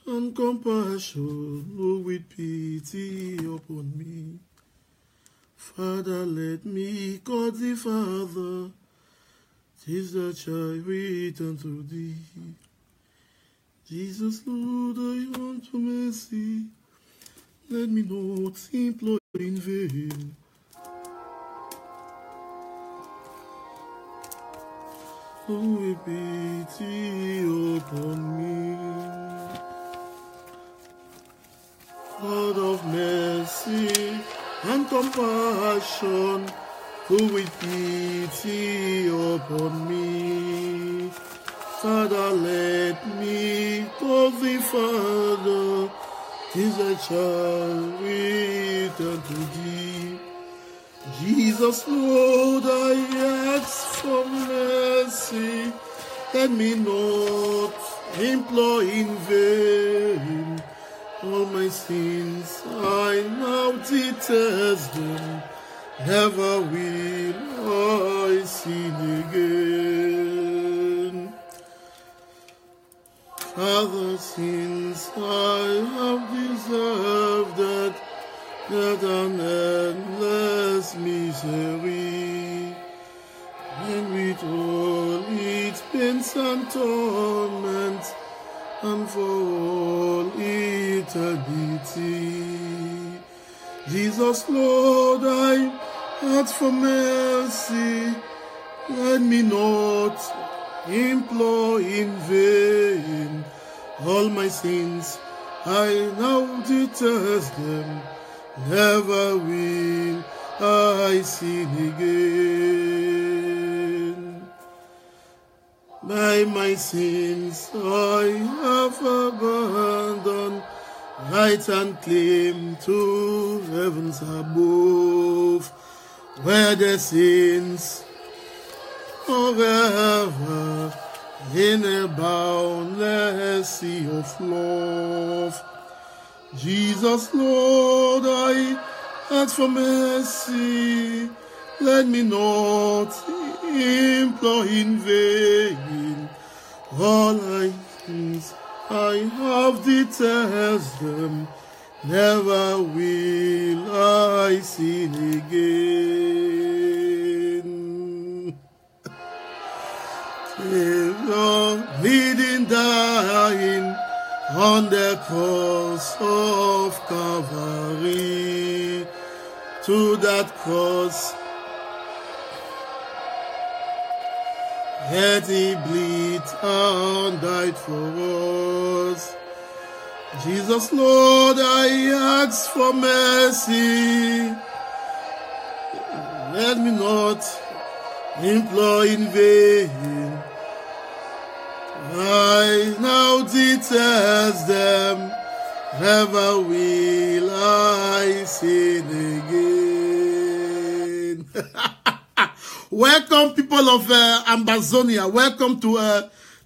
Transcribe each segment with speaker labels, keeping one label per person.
Speaker 1: and compassion, look with pity upon me. Father, let me call thee Father, 'tis the child return to thee. Jesus, Lord, I want for mercy, let me not implore in vain. Look with pity upon me. God of mercy and compassion, who with pity upon me. Father, let me call thee Father, 'tis a child return to thee. Jesus, Lord, I ask for mercy, let me not implore in vain. All my sins I now detest them, never will I sin again. Father, since I have deserved that an endless misery, and with all its pains and torments, and for all eternity. Jesus, Lord, I ask for mercy, let me not implore in vain. All my sins I now detest them, never will I sin again. By my sins I have abandoned right and claim to heavens above, where the saints forever in a boundless sea of love. Jesus, Lord, I ask for mercy, let me not implore in vain. All my sins I have detested them, never will I sin again. Savior, leading, dying on the cross of Calvary, to that cross yet he bleed and died for us. Jesus, Lord, I ask for mercy, let me not implore in vain. I now detest them, never will I sin again. Welcome, people of Ambazonia. Welcome to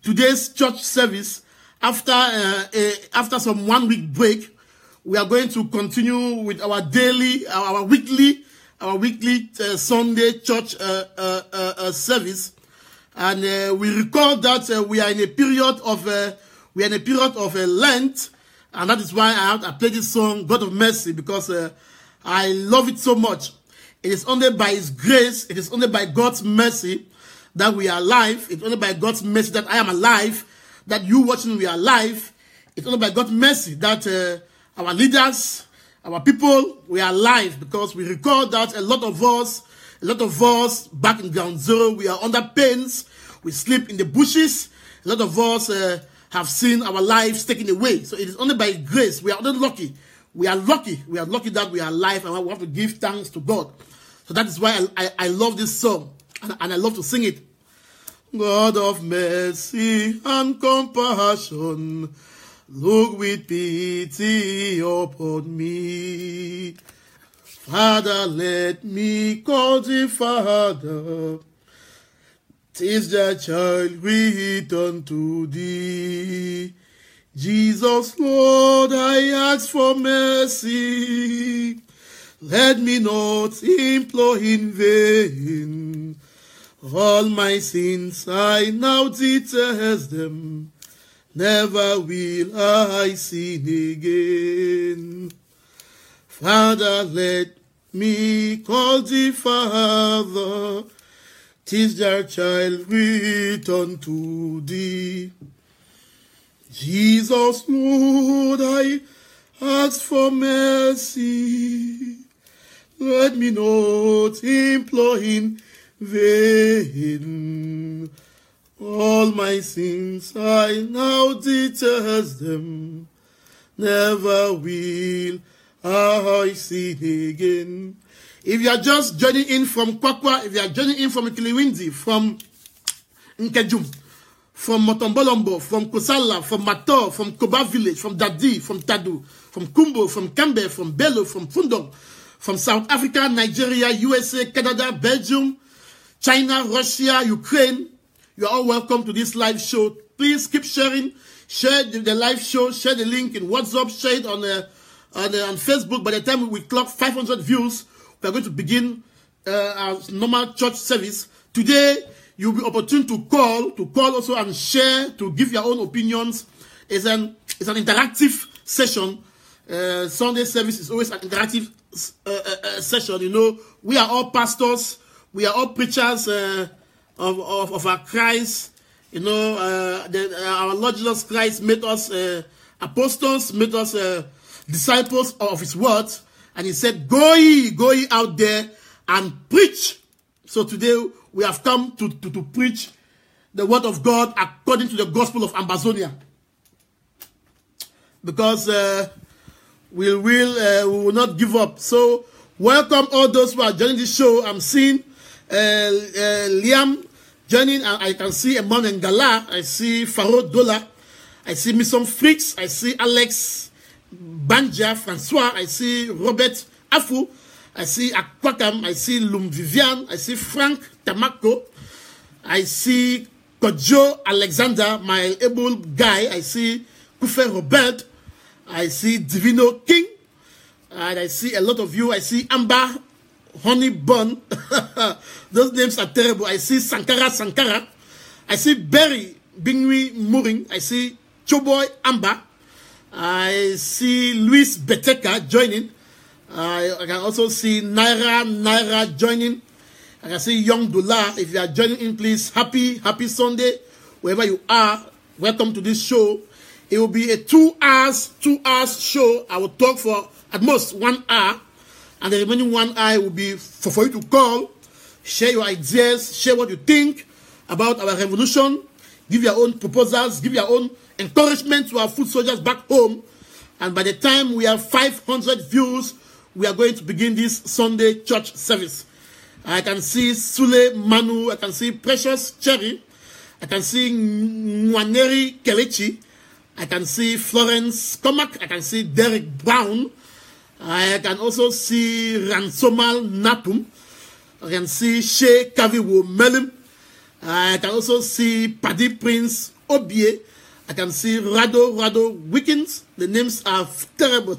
Speaker 1: today's church service. After some 1 week break, we are going to continue with our weekly Sunday church service. And we recall that we are in a period of Lent, and that is why I played this song, God of Mercy, because I love it so much. It is only by His grace, it is only by God's mercy that we are alive. It's only by God's mercy that I am alive, that you watching we are alive. It's only by God's mercy that our leaders, our people, we are alive, because we recall that a lot of us back in ground zero, we are under pains, we sleep in the bushes. A lot of us have seen our lives taken away. So it is only by grace. We are only lucky. We are lucky that we are alive, and we have to give thanks to God. So that is why I love this song, and I love to sing it. God of mercy and compassion, look with pity upon me. Father, let me call thee Father, 'tis the child return to thee. Jesus, Lord, I ask for mercy, let me not implore in vain. All my sins I now detest them, never will I sin again. Father, let me call thee Father, teach thy child return to thee. Jesus, Lord, I ask for mercy. Let me not implore in vain. All my sins I now detest them. Never will I sin again. If you are just joining in from Kwakwa, if you are joining in from Kiliwindi, from Nkejum, from Motombolombo, from Kosala, from Mator, from Koba village, from Dadi, from Tadu, from Kumbo, from Kembe, from Bello, from Fundong, from South Africa, Nigeria, USA, Canada, Belgium, China, Russia, Ukraine, you are all welcome to this live show. Please keep sharing. Share the live show. Share the link in WhatsApp. Share it on Facebook. By the time we clock 500 views, we are going to begin our normal church service. Today, you'll be opportune to call also and share, to give your own opinions. It's an interactive session. Sunday service is always an interactive session. You know, we are all pastors. We are all preachers of our Christ. You know, our Lord Jesus Christ made us apostles, made us disciples of his word. And he said, go ye out there and preach. So today we have come to preach the word of God according to the gospel of Ambazonia. Because we will not give up. So welcome all those who are joining this show. I'm seeing Liam joining, and I can see Emmanuel Ngala, I see Faro Dola, I see Misson Fricks, I see Alex Banja Francois, I see Robert Afu, I see Akwakam, I see Lum Vivian, I see Frank Tamako, I see Kojo Alexander, my able guy, I see Kufe Robert, I see Divino King, and I see a lot of you, I see Amber Honey Bun. Those names are terrible. I see Sankara. I see Berry Bingwi Muring. I see Choboy Amba. I see Luis Beteka joining. I can also see Naira joining. I can see Young Dula. If you are joining in, please, happy Sunday, wherever you are. Welcome to this show. It will be a 2 hours show. I will talk for at most 1 hour. And the remaining 1 hour will be for you to call, share your ideas, share what you think about our revolution, give your own proposals, give your own encouragement to our foot soldiers back home. And by the time we have 500 views, we are going to begin this Sunday church service. I can see Sule Manu, I can see Precious Cherry, I can see Nwaneri Kelechi, I can see Florence Comac, I can see Derek Brown, I can also see Ransomal Napum. I can see Shea Kaviwo Melim. I can also see Paddy Prince Obie. I can see Rado Wickens. The names are terrible.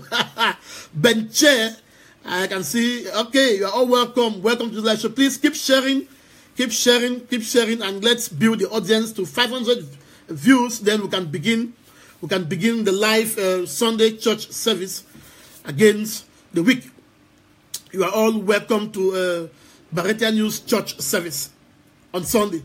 Speaker 1: Ben Che. I can see, okay, you are all welcome. Welcome to the live show. Please keep sharing, and let's build the audience to 500 views. Then we can begin the live Sunday church service against the week. You are all welcome to Bareta News Church service on Sunday.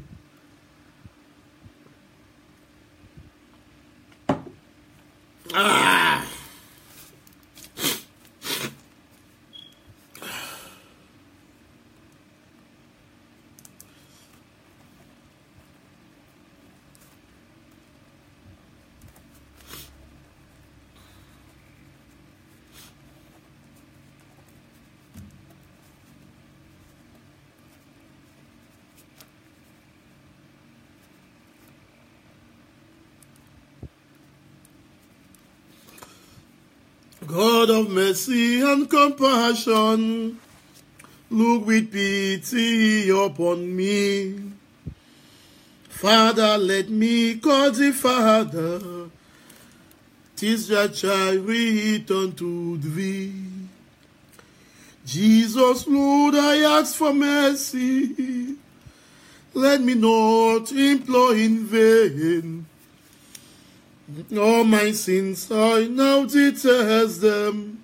Speaker 1: God of mercy and compassion, look with pity upon me. Father, let me call thee Father, teach thy child return to thee. Jesus, Lord, I ask for mercy. Let me not implore in vain. All my sins I now detest them.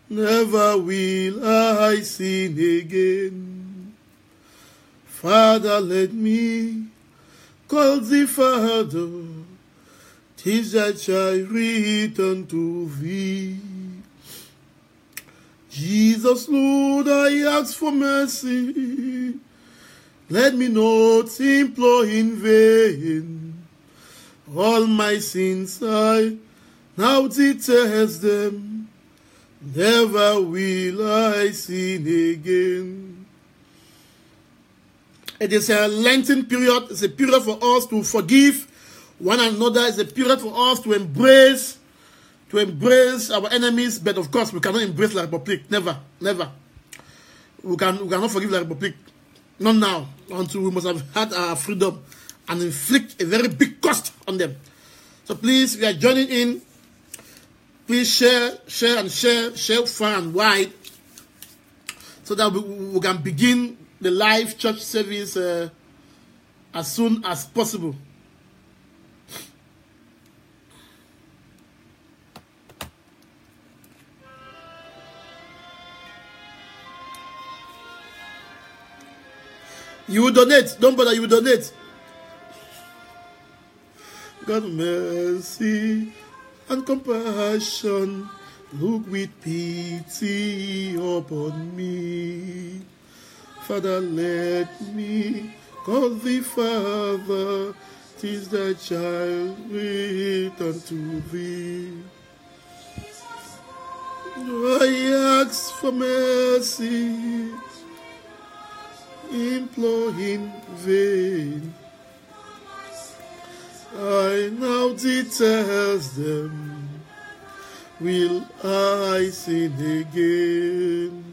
Speaker 1: Never will I sin again. Father, let me call thee Father. 'Tis thy child return to thee. Jesus, Lord, I ask for mercy. Let me not implore in vain. All my sins I now detest them. Never will I sin again. It is a Lenten period. It's a period for us to forgive one another. It's a period for us to embrace our enemies. But of course, we cannot embrace La Republic. Never. We cannot forgive La Republic. Not now, until we must have had our freedom and inflict a very big cost on them. So please, if you are joining in, please share far and wide, so that we can begin the live church service as soon as possible. You will donate. Don't bother, you will donate. God mercy and compassion, look with pity upon me. Father, let me call thee Father. 'Tis thy child return to thee. I ask for mercy, implore in vain. I now detest them. Will I sin again?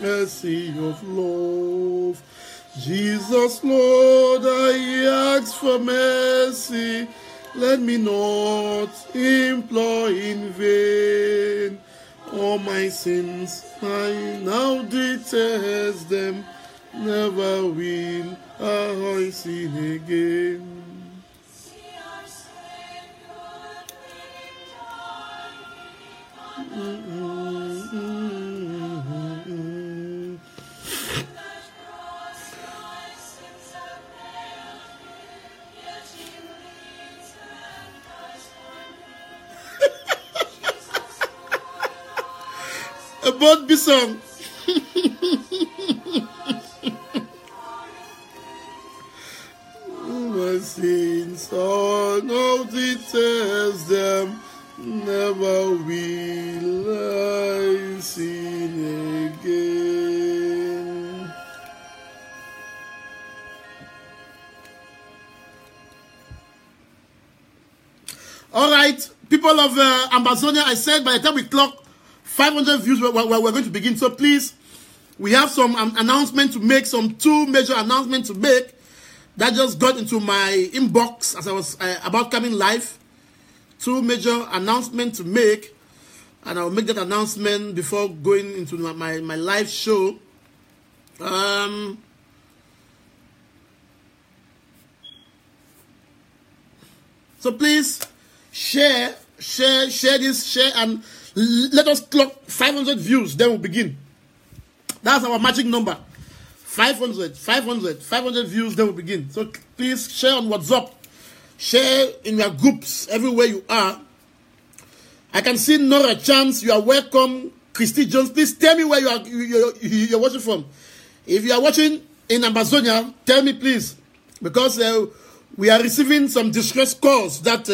Speaker 1: Mercy of love, Jesus, Lord, I ask for mercy. Let me not implore in vain. All my sins I now detest them. Never will I sin again. About this song. My sins are now detest them. Never will I sin again. All right, people of Amazonia, I said by the time we clock 500 views, we're going to begin. So please, we have some announcement to make, some two major announcements to make that just got into my inbox as I was about coming live. Two major announcements to make, and I'll make that announcement before going into my live show. So please share this, and let us clock 500 views, then we'll begin. That's our magic number. 500 views, then we'll begin. So please share on WhatsApp. Share in your groups everywhere you are. I can see Nora Chance. You are welcome. Christy Jones, please tell me where you're watching from. If you are watching in Amazonia, tell me please, because we are receiving some distress calls that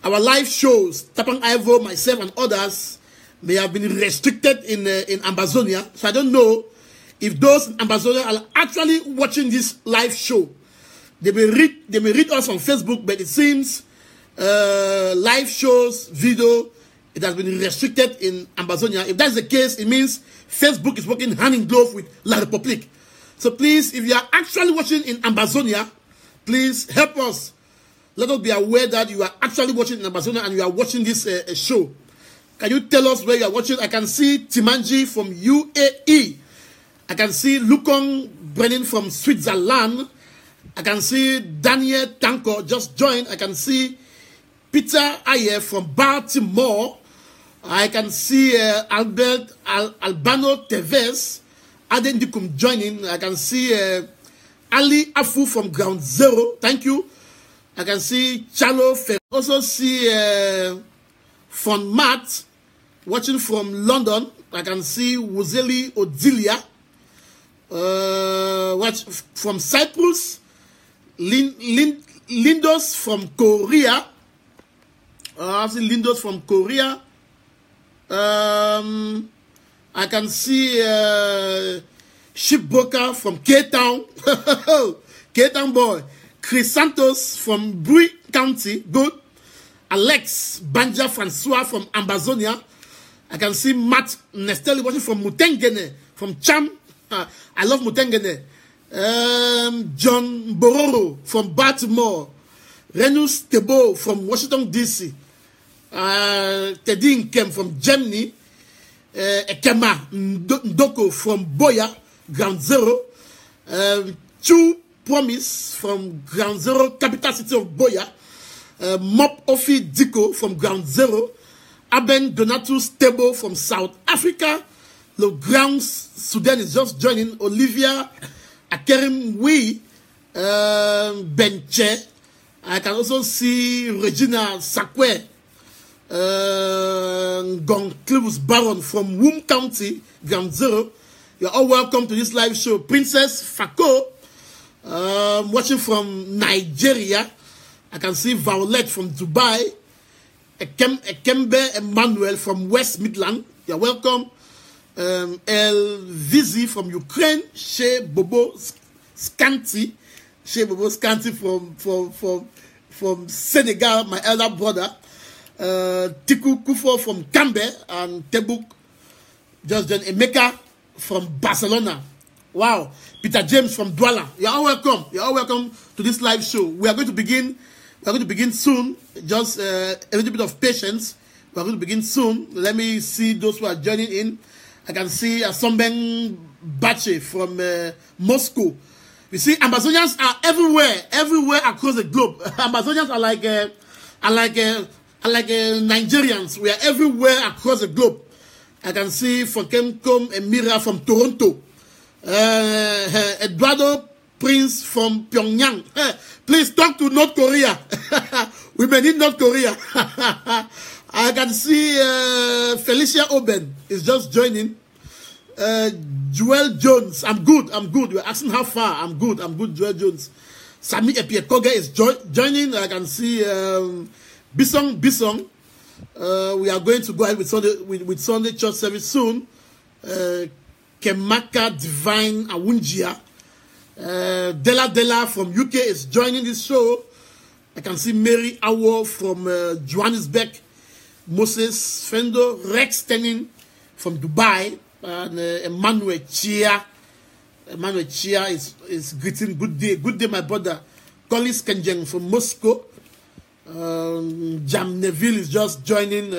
Speaker 1: our live shows, Tapang Ivo, myself, and others may have been restricted in Amazonia. So I don't know if those in Amazonia are actually watching this live show. They may read us on Facebook, but it seems live shows, video, it has been restricted in Amazonia. If that's the case, it means Facebook is working hand in glove with La Republique. So please, if you are actually watching in Amazonia, please help us. Let us be aware that you are actually watching in Amazonia and you are watching this show. Can you tell us where you are watching? I can see Timanji from UAE. I can see Lukong Brennan from Switzerland. I can see Daniel Tanko just joined. I can see Peter Ayer from Baltimore. I can see Albano Teves, Adendikum joining. I can see Ali Afu from Ground Zero. Thank you. I can see Chalo Fe. Also see Von Matt watching from London. I can see Wuzeli Odilia. Watch from Cyprus. Lindos from Korea. I see Lindos from Korea. I can see Shipbroker from K-Town. K-Town boy. Chris Santos from Brui County. Good. Alex Banja Francois from Amazonia. I can see Matt Nestelli watching from Mutengene. From Cham. I love Mutengene. John Bororo from Baltimore. Renus Tebo from Washington, D.C. Teddy Nkem from Germany. Ekema Ndoko from Boya, Ground Zero. Chu Promise from Ground Zero, capital city of Boya. Mop Ofi Diko from Ground Zero. Aben Donatus Tebo from South Africa. The Ground Sudan is just joining. Olivia Akerim Wee, Benche. I can also see Regina Sakwe, Gonclubus Baron from Womb County, Ground Zero. You're all welcome to this live show. Princess Fako, watching from Nigeria. I can see Violet from Dubai. Ekembe Emmanuel from West Midland. You're welcome. El Vizi from Ukraine. Shea Bobo Scanti. Shea Bobo Scanti from Senegal, my elder brother. Tiku Kufo from Cambe and Tebuk. Just then Emeka from Barcelona. Wow. Peter James from Douala. You're all welcome. You're all welcome to this live show. We are going to begin soon. Just a little bit of patience. We are going to begin soon. Let me see those who are joining in. I can see Asombeng Bache from Moscow. You see, Amazonians are everywhere across the globe. Amazonians are like Nigerians. We are everywhere across the globe. I can see Fokemkom Emira from Toronto. Eduardo Prince from Pyongyang. Please talk to North Korea. We may need North Korea. I can see Felicia Oben is just joining. Joel Jones, I'm good. You're asking how far. I'm good, Joel Jones. Sami Epiekoge is joining. I can see Bisong. We are going to go ahead with Sunday church service soon. Kemaka Divine Awunjia. Della from UK is joining this show. I can see Mary Awo from Johannesburg. Moses Fendo, Rex Tenin from Dubai, and Emmanuel Chia. Emmanuel Chia is greeting. Good day, my brother. Collis Kenjeng from Moscow. Jam Neville is just joining.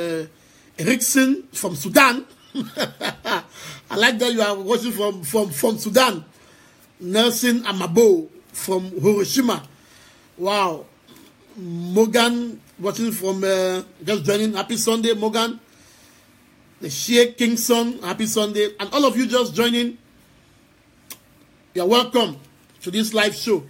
Speaker 1: Erickson from Sudan. I like that you are watching from Sudan. Nelson Amabo from Hiroshima. Wow. Morgan watching from just joining. Happy Sunday, Morgan. The Sheikh Kingston, happy Sunday. And all of you just joining, you're welcome to this live show.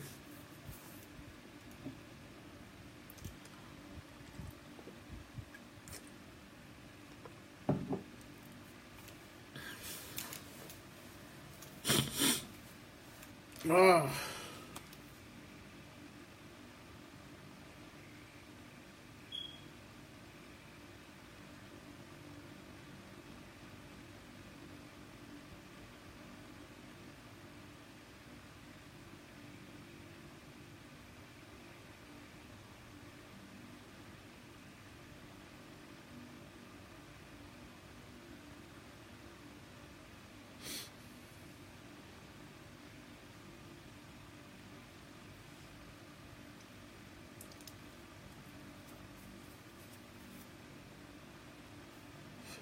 Speaker 1: Ah.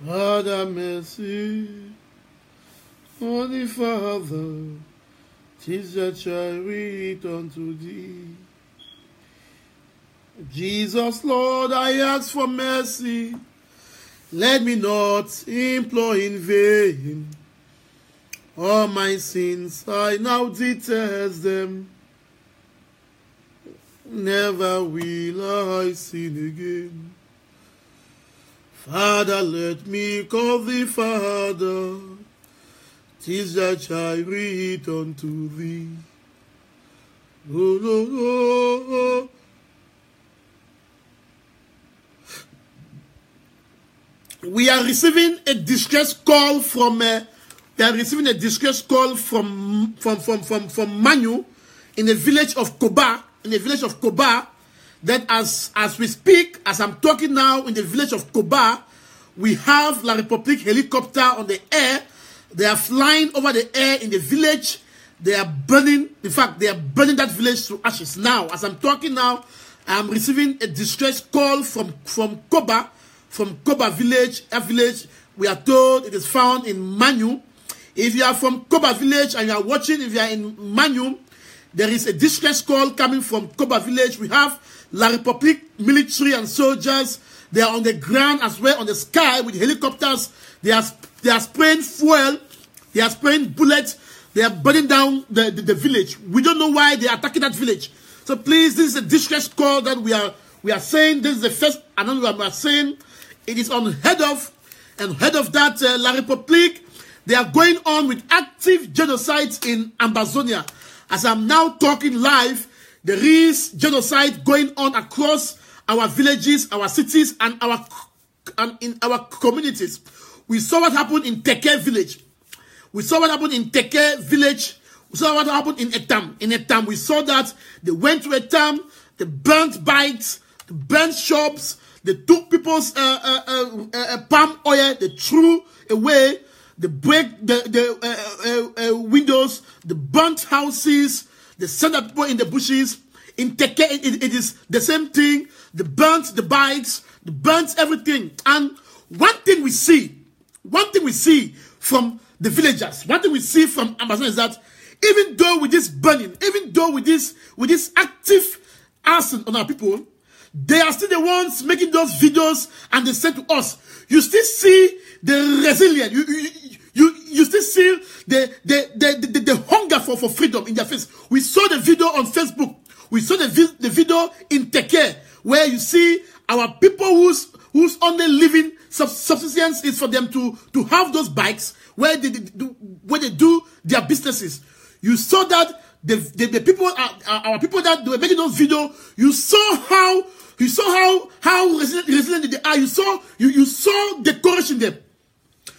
Speaker 1: Father, mercy, Holy Father, teach the child read unto thee. Jesus, Lord, I ask for mercy. Let me not implore in vain. All my sins, I now detest them. Never will I sin again. Father, let me call thee Father. Teach that child read unto thee. Oh, oh, oh, oh. We are receiving a distress call from Manu in the village of Koba. That as we speak, as I'm talking now, in the village of Koba, we have La République helicopter on the air. They are flying over the air in the village. They are burning. In fact, they are burning that village to ashes. Now, as I'm talking now, I'm receiving a distress call from Koba village. That village, we are told it is found in Manu. If you are from Koba village and you are watching, if you are in Manu, there is a distress call coming from Koba village. We have La République military and soldiers. They are on the ground as well, on the sky with helicopters. They are spraying fuel. They are spraying bullets. They are burning down the village. We don't know why they are attacking that village. So please, this is a distress call that we are saying. This is the first announcement we are saying. It is unheard of. And head of that, La République, they are going on with active genocides in Amazonia. As I'm now talking live, there is genocide going on across our villages, our cities, and in our communities. We saw what happened in Teke village. We saw what happened in Teke village. We saw what happened in Etam. In Etam, we saw that they went to Etam, they burnt bikes, they burnt shops, they took people's palm oil, they threw away, they break the windows, they burnt houses, they sent out people in the bushes. In Teke, it is the same thing. They burnt the bikes, they burnt everything. And one thing we see from the villagers, one thing we see from Amazon is that even though with this burning, even though with this active arson on our people, they are still the ones making those videos and they send to us. You still see the resilience. You still see the hunger for freedom in their face. We saw the video on Facebook. We saw the video in Teke, where you see our people whose only living subsistence is for them to have those bikes where they do their businesses. You saw that the people, our people that they were making those videos. You saw how resilient they are. You saw the courage in them.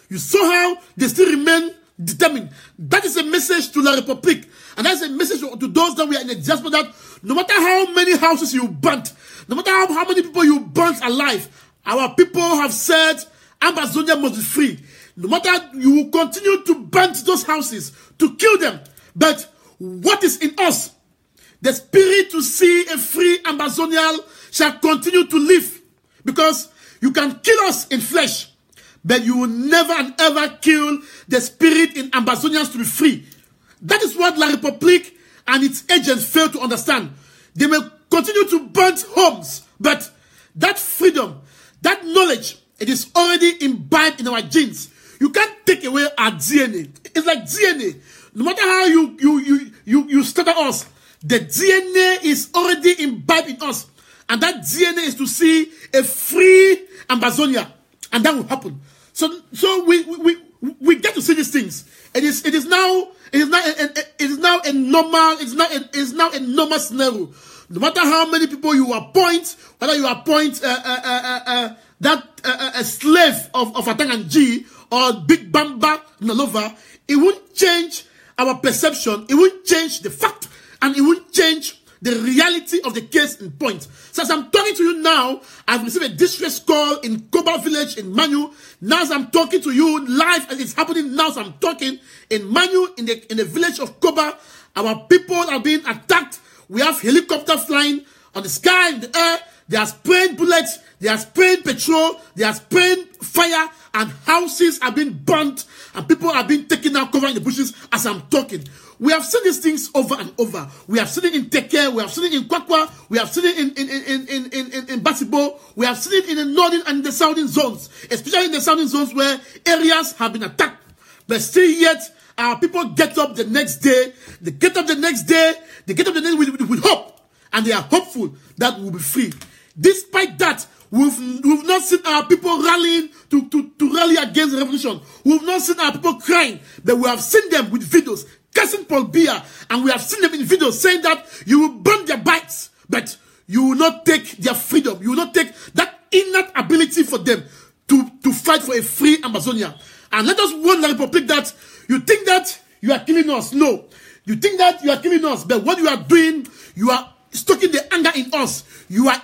Speaker 1: You saw how they still remain determined. That is a message to La République. And that's a message to those that we are in the diaspora, that no matter how many houses you burnt, no matter how many people you burnt alive, our people have said Amazonia must be free. No matter, you will continue to burn those houses, to kill them. But what is in us? The spirit to see a free Amazonia shall continue to live. Because you can kill us in flesh, but you will never and ever kill the spirit in Amazonians to be free. That is what La République and its agents fail to understand. They may continue to burn homes, but that freedom, that knowledge, it is already imbibed in our genes. You can't take away our DNA. It's like DNA. No matter how you study us, the DNA is already imbibed in us. And that DNA is to see a free Amazonia. And that will happen. So we get to see these things. It is now It's now a normal scenario. No matter how many people you appoint, whether you appoint a slave of Atang and G or Big Bamba Nalova, it won't change our perception. It won't change the fact, and it won't change the reality of the case in point. So as I'm talking to you now, I've received a distress call in Koba village in Manu. Now as I'm talking to you live, and it's happening now as I'm talking in Manu, in the village of Koba, our people are being attacked. We have helicopters flying on the sky, in the air. They are spraying bullets. They are spraying petrol. They are spraying fire, and houses are being burnt, and people are being taken out, covered in the bushes as I'm talking. We have seen these things over and over. We have seen it in Teke. We have seen it in Kwakwa. We have seen it in Basibo. We have seen it in the northern and the southern zones, especially in the southern zones where areas have been attacked. But still yet, our people get up the next day. They get up the next day. They get up the next day with hope. And they are hopeful that we'll be free. Despite that, we've not seen our people rallying to rally against the revolution. We've not seen our people crying. But we have seen them with videos, cursing Paul Biya. And we have seen them in videos saying that you will burn their bikes, but you will not take their freedom. You will not take that innate ability for them to fight for a free Amazonia. And let us warn the Republic that you think that you are killing us. No. You think that you are killing us. But what you are doing, you are stoking the anger in us. You are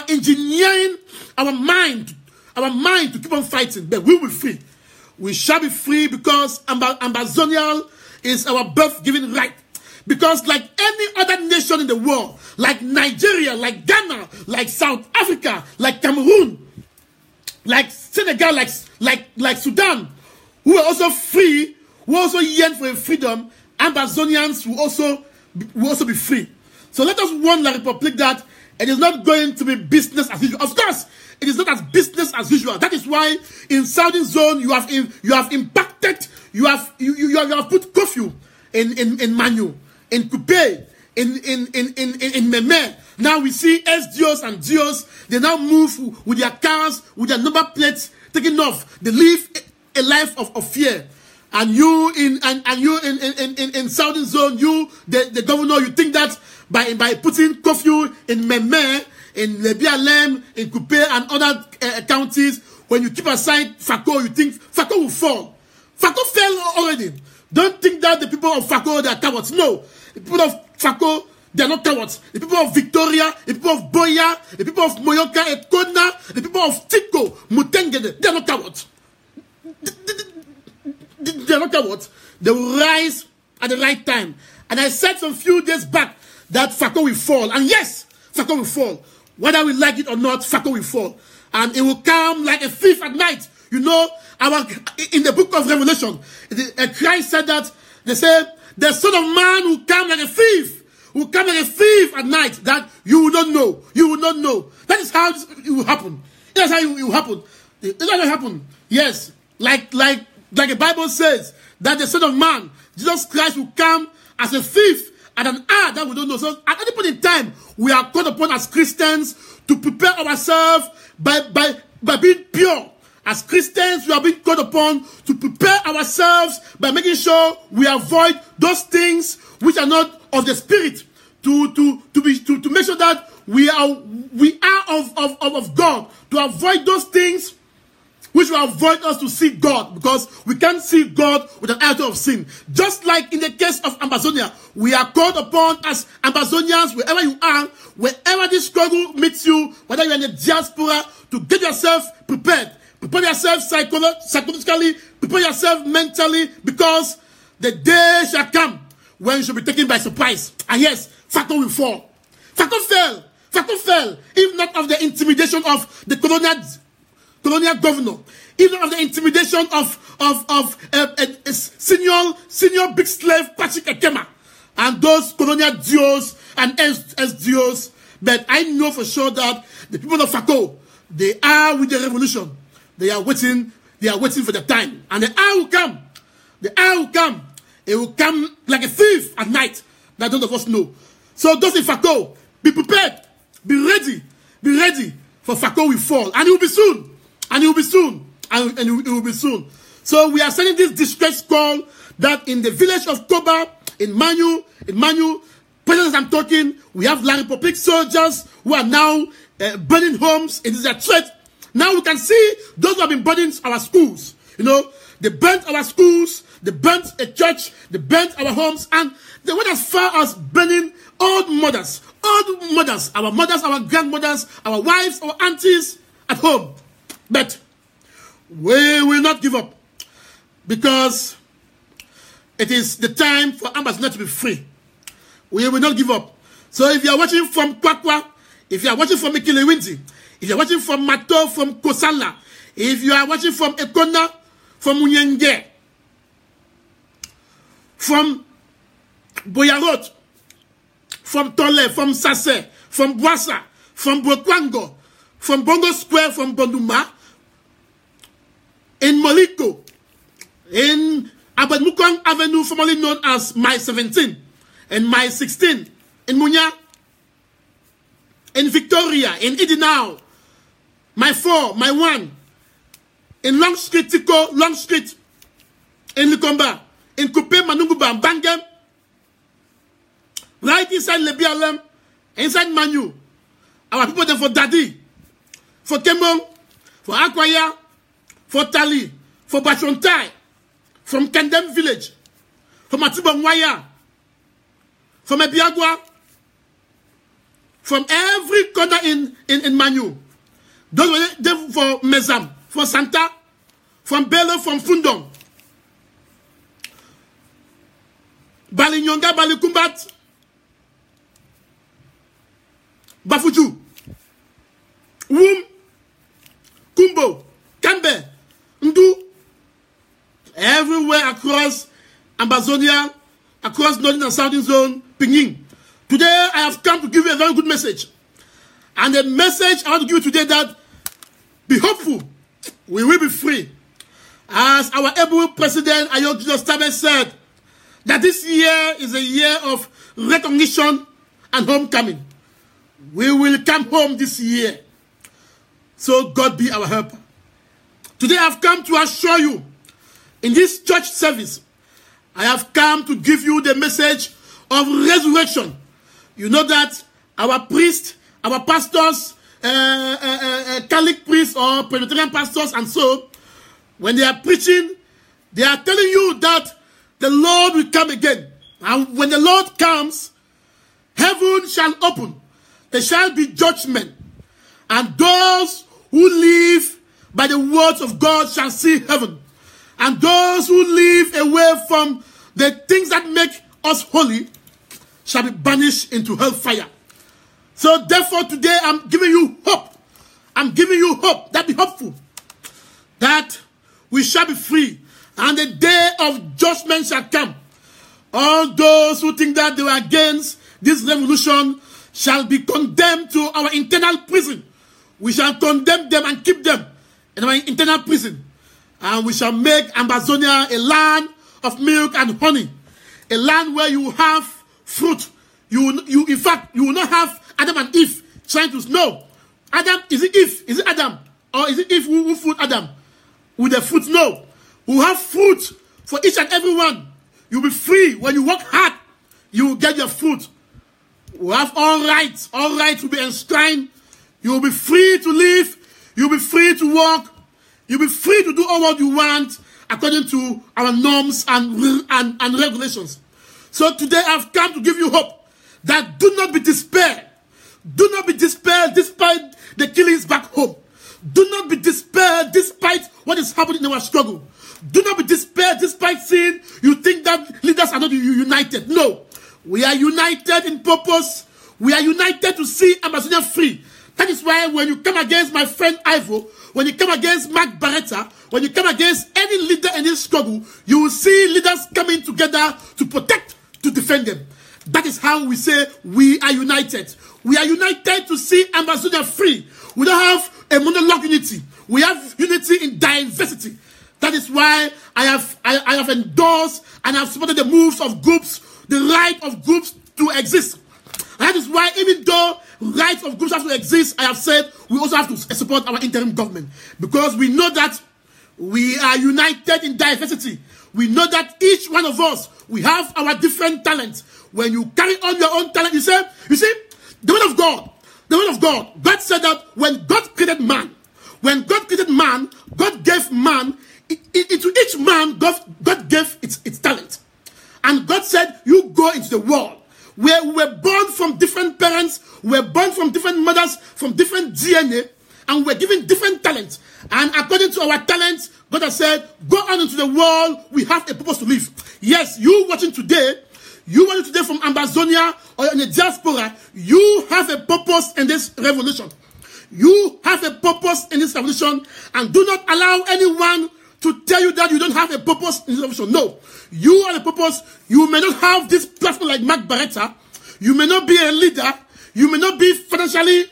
Speaker 1: engineering our mind to keep on fighting. But we will be free. We shall be free because Amazonia is our birth-giving right. Because like any other nation in the world, like Nigeria, like Ghana, like South Africa, like Cameroon, like Senegal, like Sudan, who are also free, who also yearn for a freedom, Amazonians will also be free. So let us warn the Republic that it is not going to be business as usual. Of course, it is not as business as usual. That is why in Southern Zone you have impacted, you have put curfew in Manu, in Coupe, in Meme. Now we see SDOs and DOs, they now move with their cars, with their number plates taken off. They live a life of fear. And you in Southern Zone, the governor, you think that by putting curfew in Meme, in Lebialem, in Coupe and other counties, when you keep aside Fako, you think Fako will fall. Fako fell already. Don't think that the people of Fako, they are cowards. No. The people of Fako, they are not cowards. The people of Victoria, the people of Boya, the people of Moyoka, Ekona, the people of Tiko, Mutengede, they are not cowards. They are not cowards. They will rise at the right time. And I said some few days back that Fako will fall. And yes, Fako will fall. Whether we like it or not, Fako will fall. And it will come like a thief at night. You know, in the book of Revelation, Christ said that, they said, the Son of Man will come like a thief. Will come like a thief at night that you will not know. You will not know. That is how it will happen. That's how it will happen. That's how it will happen. Yes. Like the Bible says that the Son of Man, Jesus Christ, will come as a thief at an hour that we don't know. So at any point in time, we are called upon as Christians to prepare ourselves by being pure. As Christians, we are being called upon to prepare ourselves by making sure we avoid those things which are not of the spirit. To make sure that we are of God. To avoid those things which will avoid us to see God, because we can't see God with an attitude of sin. Just like in the case of Amazonia, we are called upon as Amazonians, wherever you are, wherever this struggle meets you, whether you're in the diaspora, to get yourself prepared. Prepare yourself psychologically, prepare yourself mentally, because the day shall come when you shall be taken by surprise. And yes, Fako will fall. Fako fell. Fako fell. If not of the intimidation of the colonial governor, even of the intimidation of senior big slave Patrick Ekema and those colonial duos and SDOs. But I know for sure that the people of Fako, they are with the revolution. They are waiting for the time. And the hour will come. The hour will come. It will come like a thief at night that none of us know. So those in Fako, be prepared. Be ready. Be ready. For Fako will fall. And it will be soon. And it will be soon. And it will be soon. So we are sending this distress call that in the village of Toba, in Manu, present as I'm talking, we have La Republic soldiers who are now burning homes. It is a threat. Now we can see those who have been burning our schools. You know, they burnt our schools, they burnt a church, they burnt our homes, and they went as far as burning old mothers, our mothers, our grandmothers, our wives, our aunties at home. But we will not give up, because it is the time for Ambassador to be free. We will not give up. So if you are watching from Kwakwa, if you are watching from Ikilewinti, if you are watching from Mato, from Kosala, if you are watching from Ekona, from Munyenge, from Boyarot, from Tole, from Sase, from Boassa, from Bokwango, from Bongo Square, from Bonduma, in Moliko, in Abadmukong Avenue, formerly known as My 17, and My 16, in Munya, in Victoria, in Idinao, My 4, My 1, in Long Street, Tiko, Long Street, in Likomba, in Kupe, Manunguba, Bangem, right inside Lebialem, inside Manu. Our people there for Dadi, for Kemong, for Akwaya, for Tali, for Bachontai, from Kendem village, from Atibongwaya, from Ebiagwa, from every corner in Manu. Those were there for Mezam, for Santa, from Belo, from Fundong, Balinyonga, Balikumbat, Bafuju, Wum, Kumbo, Kambe, Ndu, everywhere across Ambazonia, across Northern and Southern Zone, Pinyin. Today, I have come to give you a very good message. And the message I want to give you today that be hopeful, we will be free. As our able President Ayok Julius Tabe said, that this year is a year of recognition and homecoming. We will come home this year. So God be our helper. Today I have come to assure you, in this church service, I have come to give you the message of resurrection. You know that our priests, our pastors, Catholic priests or Presbyterian pastors and so, when they are preaching, they are telling you that the Lord will come again. And when the Lord comes, heaven shall open. There shall be judgment. And those who live by the words of God shall see heaven. And those who live away from the things that make us holy shall be banished into hellfire. So therefore today I'm giving you hope. I'm giving you hope. That be hopeful. That we shall be free. And the day of judgment shall come. All those who think that they were against this revolution shall be condemned to our internal prison. We shall condemn them and keep them in our internal prison. And we shall make Ambazonia a land of milk and honey. A land where you have fruit. In fact, you will not have Adam and Eve trying to know. Adam, is it Eve? Is it Adam? Or is it Eve who food Adam? With the fruit? No. We have fruit for each and every one. You'll be free. When you work hard, you will get your fruit. We have all rights will be enshrined. You will be free to live. You'll be free to walk. You'll be free to do all what you want according to our norms and regulations. So today I've come to give you hope that do not be despaired. Do not be despaired despite the killings back home. Do not be despaired despite what is happening in our struggle. Do not be despaired despite seeing you think that leaders are not united. No. We are united in purpose. We are united to see Amazonia free. That is why when you come against my friend Ivo, when you come against Mark Bareta, when you come against any leader in this struggle, you will see leaders coming together to protect, to defend them. That is how we say we are united. We are united to see Amazonia free. We don't have a monologue unity. We have unity in diversity. That is why I have endorsed and I have supported the moves of groups, the right of groups to exist. And that is why even though rights of groups have to exist, I have said we also have to support our interim government. Because we know that We are united in diversity. We know that each one of us, we have our different talents. When you carry on your own talent, you see, the word of God, God said that when God created man, God gave man, into each man, God gave its talent. And God said, you go into the world. We were born from different parents, we were born from different mothers, from different DNA, and we're given different talents. And according to our talents, God has said, go out into the world, we have a purpose to live. Yes, you watching today from Amazonia or in the diaspora, you have a purpose in this revolution. You have a purpose in this revolution, and do not allow anyone to tell you that you don't have a purpose in this revolution. No, you have a purpose. You may not have this platform like Mark Bareta. You may not be a leader. You may not be financially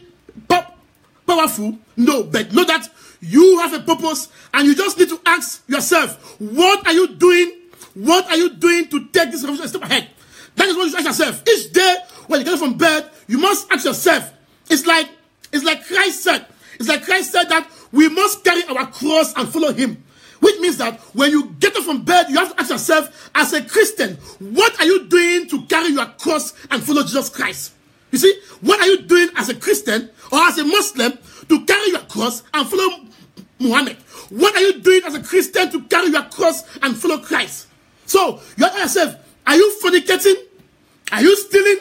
Speaker 1: powerful. No, but know that you have a purpose, and you just need to ask yourself, what are you doing? What are you doing to take this revolution a step ahead? That is what you should ask yourself. Each day when you get up from bed, you must ask yourself. It's like Christ said. It's like Christ said that we must carry our cross and follow him. Which means that when you get up from bed, you have to ask yourself, as a Christian, what are you doing to carry your cross and follow Jesus Christ? You see, what are you doing as a Christian or as a Muslim to carry your cross and follow Muhammad? What are you doing as a Christian to carry your cross and follow Christ? So, you ask yourself, are you fornicating? Are you stealing?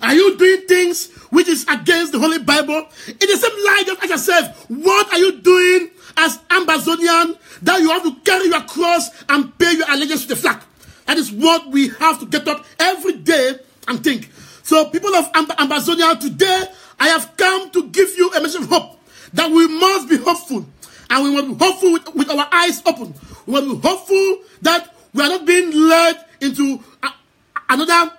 Speaker 1: Are you doing things which is against the Holy Bible? In the same light, just ask yourself, what are you doing as Amazonian that you have to carry your cross and pay your allegiance to the flag? That is what we have to get up every day and think. So people of Amazonia, today I have come to give you a message of hope, that we must be hopeful, and we must be hopeful with our eyes open. We must be hopeful that we are not being led into another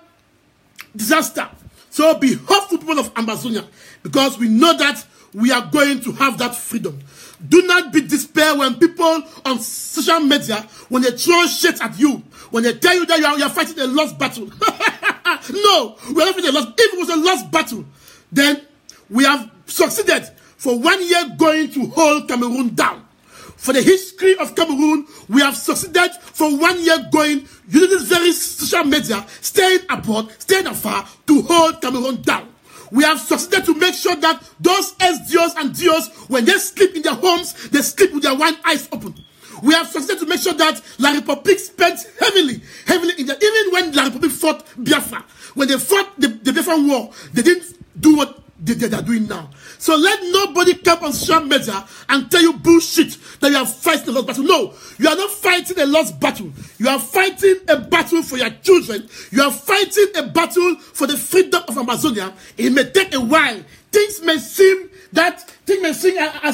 Speaker 1: disaster. So be hopeful, people of Amazonia, because we know that we are going to have that freedom. Do not be despair when people on social media, when they throw shit at you, when they tell you that you are fighting a lost battle. No, we are not fighting a lost. If it was a lost battle, then we have succeeded for 1 year going to hold Cameroon down. For the history of Cameroon, we have succeeded for 1 year going using this very social media, staying abroad, staying afar to hold Cameroon down. We have succeeded to make sure that those SDOs and DOs, when they sleep in their homes, they sleep with their one eyes open. We have succeeded to make sure that La République spent heavily in the, even when La République fought Biafra, when they fought the Biafran war, they didn't do what they are doing now. So let nobody come on social media and tell you bullshit that you are fighting a lost battle. No, you are not fighting a lost battle. You are fighting a battle for your children. You are fighting a battle for the freedom of Amazonia. It may take a while. Things may seem as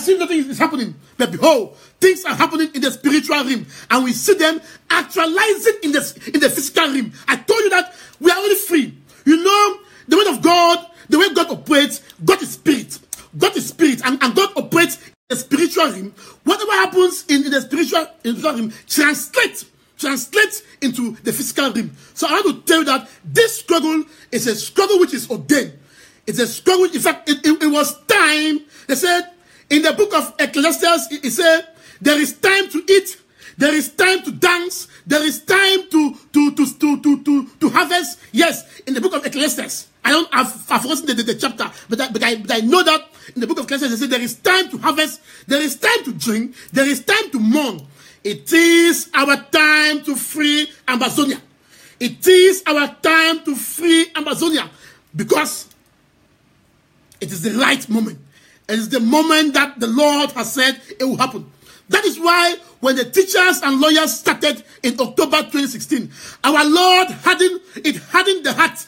Speaker 1: if nothing is happening. But behold, things are happening in the spiritual realm, and we see them actualizing in the physical realm. I told you that we are only free. You know, the word of God, the way God operates, God is spirit. God is spirit, and God operates in the spiritual realm. Whatever happens in the spiritual realm translates into the physical realm. So I want to tell you that this struggle is a struggle which is ordained. It's a struggle. In fact, it was time. They said in the book of Ecclesiastes, it said there is time to eat, there is time to dance, there is time to harvest. Yes, in the book of Ecclesiastes. I've forgotten the chapter, but I know that in the book of Ecclesiastes, they say there is time to harvest, there is time to drink, there is time to mourn. It is our time to free Amazonia. It is our time to free Amazonia, because it is the right moment. It is the moment that the Lord has said it will happen. That is why when the teachers and lawyers started in October 2016, our Lord hardened the hearts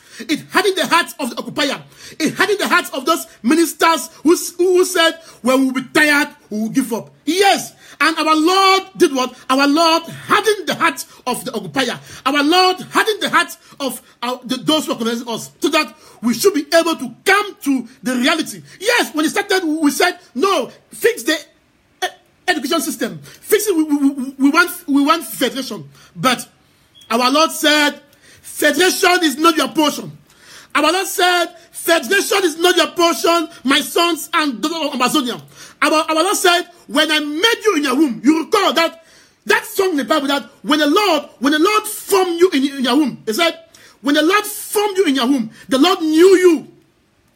Speaker 1: of the occupier. It hardened the hearts of those ministers who said, when we will be tired, we will give up. Yes, and our Lord did what? Our Lord hardened the hearts of the occupier. Our Lord hardened the hearts of those who are colonizing us, so that we should be able to come to the reality. Yes, when it started, we said, no, fix the education system. Fix it. We want federation. But our Lord said, federation is not your portion. Our Lord said, Stagnation is not your portion, my sons and daughters of Amazonia. Our Lord said, when I made you in your womb, you recall that song in the Bible that when the Lord formed you in your womb, he said, when the Lord formed you in your womb, the Lord knew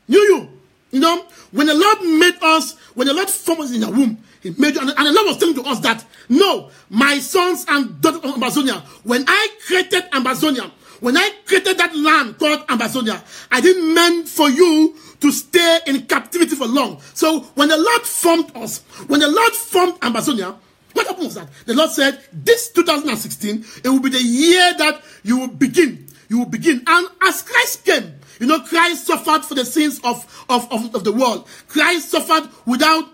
Speaker 1: you. You know, when the Lord made us, when the Lord formed us in your womb, he made you, and the Lord was telling to us that, no, my sons and daughters of Amazonia, when I created Amazonia, when I created that land called Amazonia, I didn't mean for you to stay in captivity for long. So when the Lord formed us, when the Lord formed Amazonia, what happened was that the Lord said, this 2016, it will be the year that you will begin. You will begin. And as Christ came, you know, Christ suffered for the sins of the world. Christ suffered without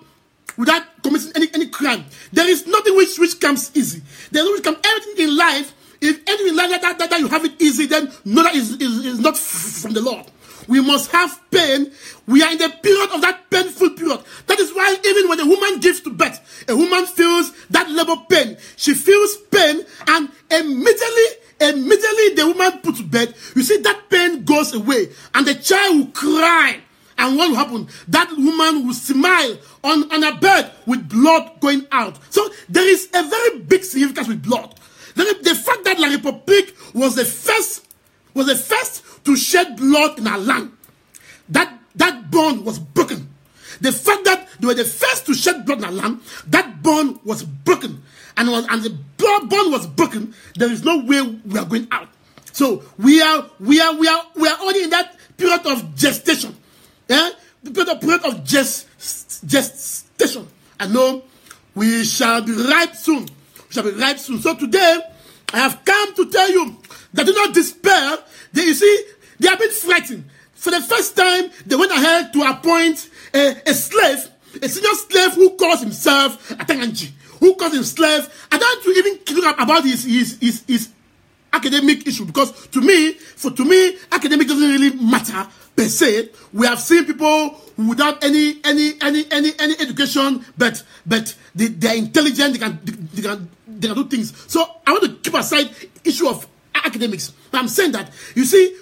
Speaker 1: committing any crime. There is nothing which comes easy. There's no which comes everything in life. If anything in life that you have it easy, then no, that is not from the Lord. We must have pain. We are in the period of that painful period. That is why even when a woman gives to birth, a woman feels that labor pain. She feels pain, and immediately the woman put to bed, you see that pain goes away, and the child will cry. And what will happen? That woman will smile on her bed with blood going out. So there is a very big significance with blood. The fact that La République was the first to shed blood in our land, that bond was broken. The fact that they were the first to shed blood in our land, that bond was broken. And the bond was broken, there is no way we are going out. So we are already in that period of gestation. Yeah? The period of gestation. I know we shall be ripe soon. So today, I have come to tell you that do not despair. You see, they have been frightened. For the first time, they went ahead to appoint a slave, a senior slave who calls himself Atanganji, who calls him slave. I don't want to even talk about his academic issue, because to me, academic doesn't really matter per se. We have seen people without any education, but they are intelligent. They can do things. So I want to keep aside issue of academics. But I'm saying that you see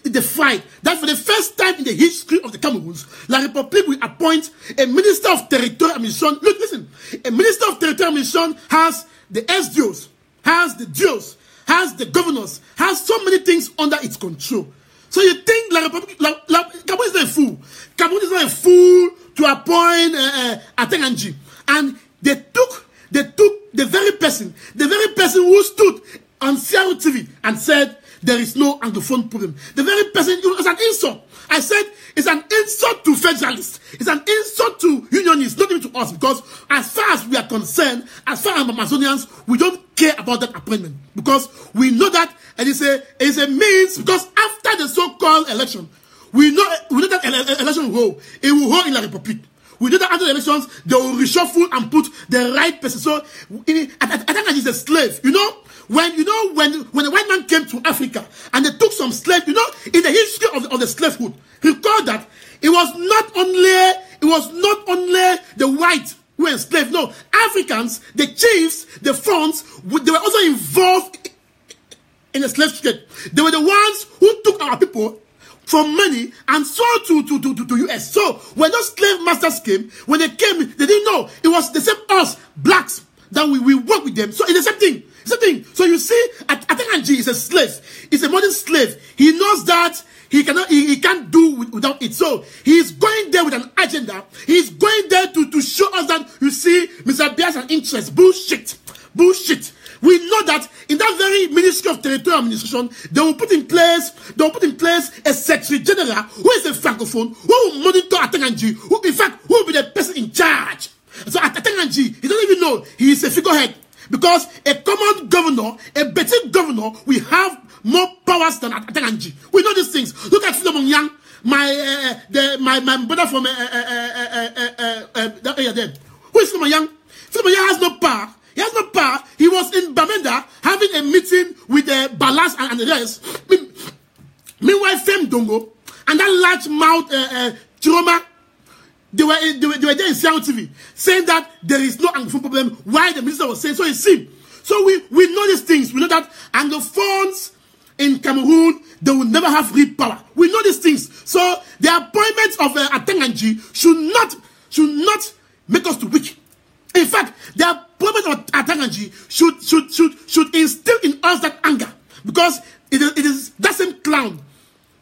Speaker 1: the fight that for the first time in the history of the Cameroons, La République will appoint a minister of territorial administration. Look, listen, a minister of territorial administration has the SDOs, has the DOs, has the governors, has so many things under its control. So you think La République, Cameroon is not a fool. Cameroon is not a fool to appoint Atanganji. And they took the very person who stood on CRO TV and said, there is no Anglophone problem. The very person, it was an insult. I said, it's an insult to federalists. It's an insult to unionists, not even to us, because as far as we are concerned, as far as Amazonians, we don't care about that appointment, because we know that it is a means, because after the so-called election, we know that election will hold. It will hold in La République. We know that after the elections, they will reshuffle and put the right person. So I think that he's a slave. You know, when the white man came to Africa and they took some slaves, you know, in the history of the slavehood, recall that it was not only the white who were enslaved. No, Africans, the chiefs, the fronts, they were also involved in the slave trade. They were the ones who took our people for money and sold to US. So when those slave masters came, when they came, they didn't know it was the same us blacks that we work with them. So it's the same thing. It's the thing. So you see, Atanganji is a slave. He's a modern slave. He knows that he can't do without it. So he's going there with an agenda. He's going there to show us that, you see, Mr. Bias and interest. Bullshit. We know that in that very Ministry of Territorial Administration, they will put in place a Secretary General who is a Francophone, who will monitor Atanganji, who will be the person in charge. So Atanganji, he doesn't even know he is a figurehead, because a common governor, a better governor, will have more powers than Atanganji. We know these things. Look at Philemon Yang, my brother from that area there. Who is Philemon Yang? Philemon Yang has no power. He has no power. He was in Bamenda having a meeting with the Balas and the rest. Meanwhile, Fem Dongo and that large mouth Chiroma, they were there in CRO TV saying that there is no Anglophone problem. Why the minister was saying so? It seemed. So we know these things. We know that Anglophones in Cameroon, they will never have real power. We know these things. So the appointment of Atanganji should not make us too weak. In fact, the appointment of Atanganji should instill in us that anger, because it is that same clown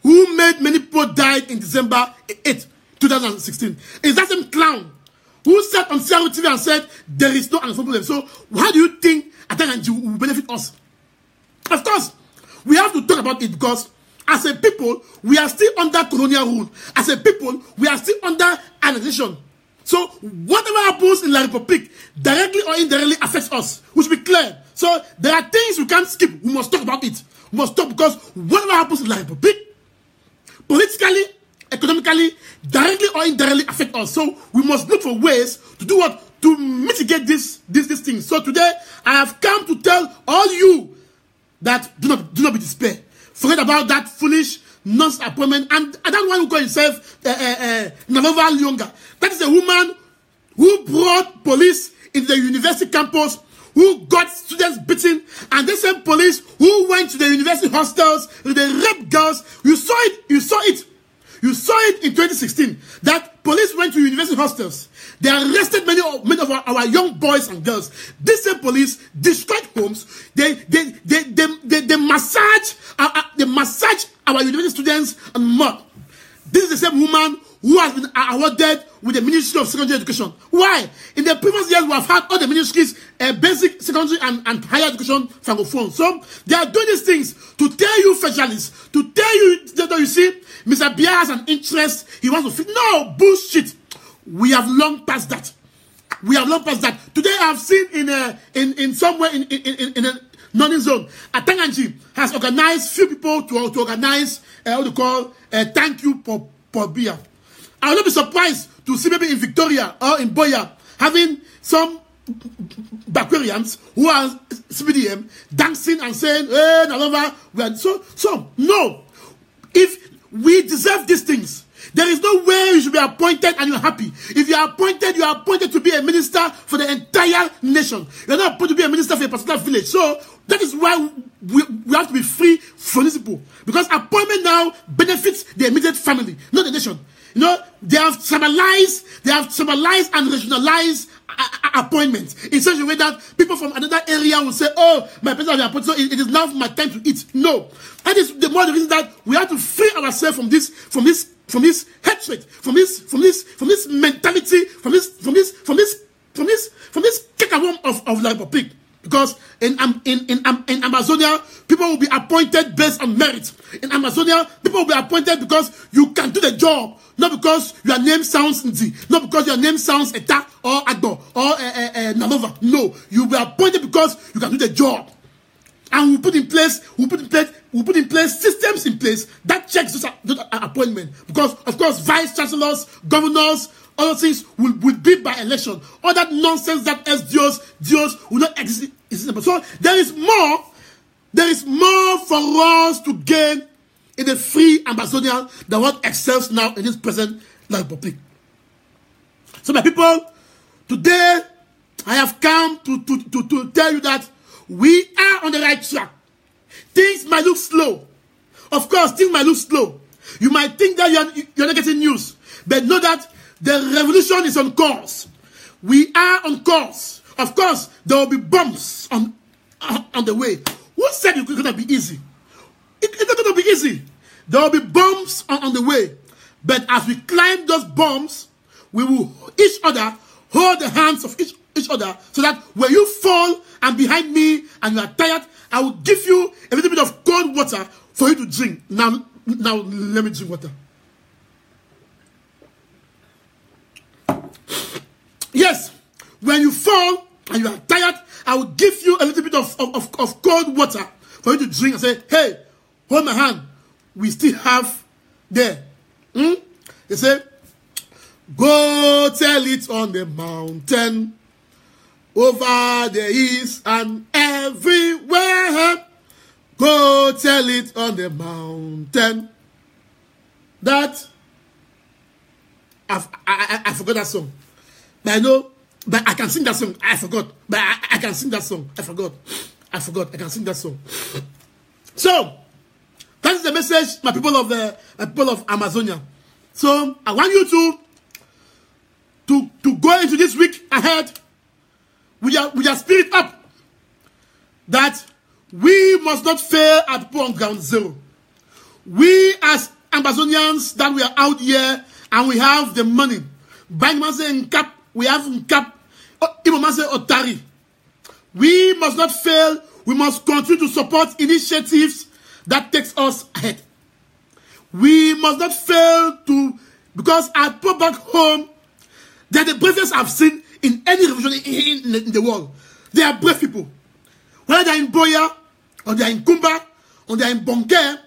Speaker 1: who made many people die in December 8, 2016. It's that same clown who sat on CRO TV and said there is no answer problem. So how do you think Atanganji will benefit us? Of course, we have to talk about it, because as a people, we are still under colonial rule. As a people, we are still under annexation. So whatever happens in La République, directly or indirectly affects us. We should be clear. So there are things we can't skip. We must talk about it. We must talk, because whatever happens in La République, politically, economically, directly or indirectly affect us. So we must look for ways to do what? To mitigate these things. So today, I have come to tell all you that do not be despair. Forget about that foolish nonsense appointment. And that one who call himself Nalova Lyonga. That is a woman who brought police into the university campus, who got students beaten, and the same police who went to the university hostels with the rape girls. You saw it in 2016, that police went to university hostels. They arrested many of our young boys and girls. This same police destroyed homes. They massage our university students and more. This is the same woman who has been awarded with the Ministry of Secondary Education. Why? In the previous years, we have had all the ministries, basic, secondary, and higher education francophone. So they are doing these things to tell you, specialists, to tell you that you see, Mr. Biya has an interest. He wants to fit. No, bullshit. We have long passed that. We have long passed that. Today, I have seen in somewhere in a northern zone, Atanganji has organized few people to organize what you call thank you for Biya. I will not be surprised to see maybe in Victoria or in Boya having some Bakwarians who are CBDM dancing and saying, "Hey, Nalova, we are so no." If we deserve these things, there is no way you should be appointed and you're happy. If you are appointed to be a minister for the entire nation. You're not appointed to be a minister for a particular village. So that is why we have to be free from this people. Because appointment now benefits the immediate family, not the nation. You know, they have summarized and regionalized appointments in such a way that people from another area will say, "Oh, my person has been appointed, so it is now my time to eat." No, that is the more the reason that we have to free ourselves from this hatred, from this mentality, from this kekawom of La République. Because in Amazonia, people will be appointed based on merit. In Amazonia, people will be appointed because you can do the job, not because your name sounds Ndi, not because your name sounds Eta or Agbo or Nalova. No, you will be appointed because you can do the job. And we put in place systems in place that checks those appointment. Because of course, vice chancellors, governors, all those things will be by election. All that nonsense that SDOs will not exist. So there is more for us to gain in the free Amazonia than what excels now in this present La République. So my people, today I have come to tell you that we are on the right track. Things might look slow. Of course, things might look slow. You might think that you're not getting news. But know that the revolution is on course. We are on course. Of course, there will be bumps on the way. Who said it's going to be easy? It's not going to be easy. There will be bumps on the way. But as we climb those bumps, we will each other hold the hands of each other, so that when you fall and behind me and you are tired, I will give you a little bit of cold water for you to drink. Now let me drink water. Yes, when you fall and you are tired, I will give you a little bit of cold water for you to drink and say, "Hey, hold my hand. We still have there." They say, "Go tell it on the mountain, over the east and everywhere. Go tell it on the mountain." That I forgot that song. But I know, but I can sing that song. I forgot. But I can sing that song. I forgot. I can sing that song. So, That is the message, my people of Amazonia. So I want you to go into this week ahead with your spirit up, that we must not fail at people on ground zero. We as Amazonians that we are out here and we have the money. We have cap. Otari. We must not fail. We must continue to support initiatives that takes us ahead. We must not fail because I put back home, they're the bravest I've seen in any revolution in the world. They are brave people. Whether they're in Boya, or they're in Kumba, or they're in Bonke,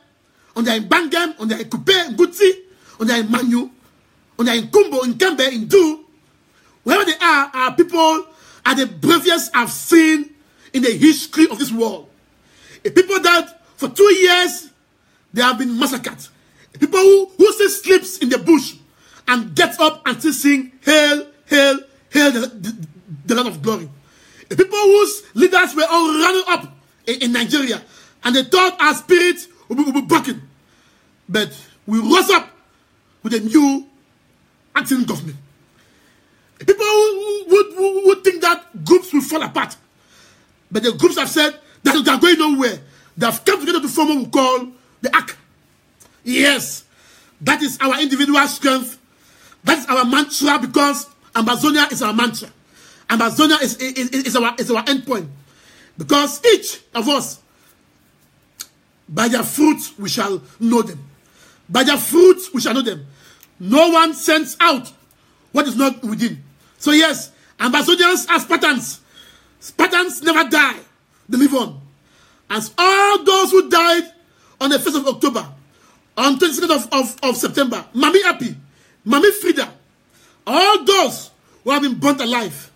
Speaker 1: or they're in Bangam, or they're in Kupe, in Gutsi, or they're in Manu, or they're in Kumbo, in Kembe, in Du. Wherever they are, our people are the bravest I've seen in the history of this world. A people that for 2 years they have been massacred. A people who still sleeps in the bush and gets up and still sing, hail, hail, hail the Lord of glory. A people whose leaders were all running up in Nigeria and they thought our spirit would be broken. But we rose up with a new acting government. People who would think that groups will fall apart. But the groups have said that they are going nowhere. They have come together to form what we call the ACT. Yes, that is our individual strength. That is our mantra, because Amazonia is our mantra. Amazonia is our end point. Because each of us, by their fruits we shall know them. By their fruits we shall know them. No one sends out what is not within. So yes, Amazonians are Spartans. Spartans never die. They live on. As all those who died on the 1st of October, on 22nd of September, Mami Happy, Mami Frida, all those who have been burnt alive,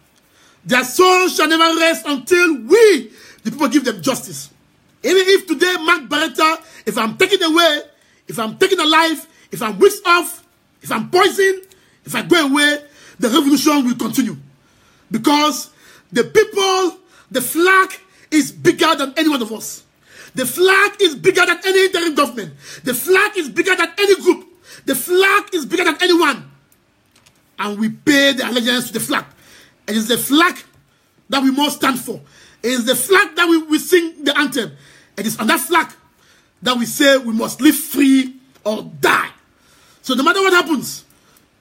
Speaker 1: their souls shall never rest until we, the people, give them justice. Even if today, Mark Bareta, if I'm taken away, if I'm taken alive, if I'm whisked off, if I'm poisoned, if I go away, the revolution will continue. Because the people, the flag is bigger than any one of us. The flag is bigger than any interim government. The flag is bigger than any group. The flag is bigger than anyone. And we pay the allegiance to the flag. It is the flag that we must stand for. It is the flag that we sing the anthem. It is on that flag that we say we must live free or die. So no matter what happens,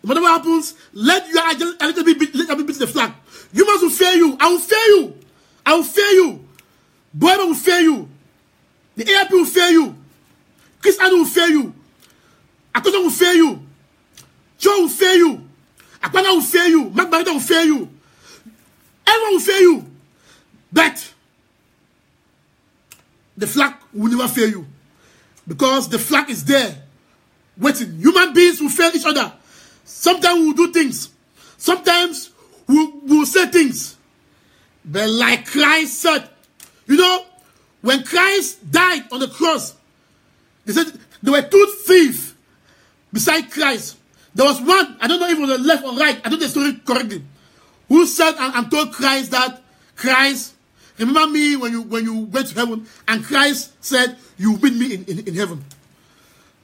Speaker 1: let your identity be the flag. Humans will fear you. I will fear you. I will fear you. Boeba will fear you. The AIP will fear you. Chris Anu will fear you. Akoto will fear you. Joe will fear you. Akwana will fear you. Mark Bareta will fear you. Everyone will fear you. But the flag will never fear you. Because the flag is there waiting. Human beings will fear each other. Sometimes we will do things. Sometimes we will say things. But like Christ said, you know, when Christ died on the cross, they said there were two thieves beside Christ. There was one, I don't know if it was on the left or right, I don't know the story correctly, who said and told Christ that, Christ, remember me when you went to heaven, and Christ said, you will meet me in heaven.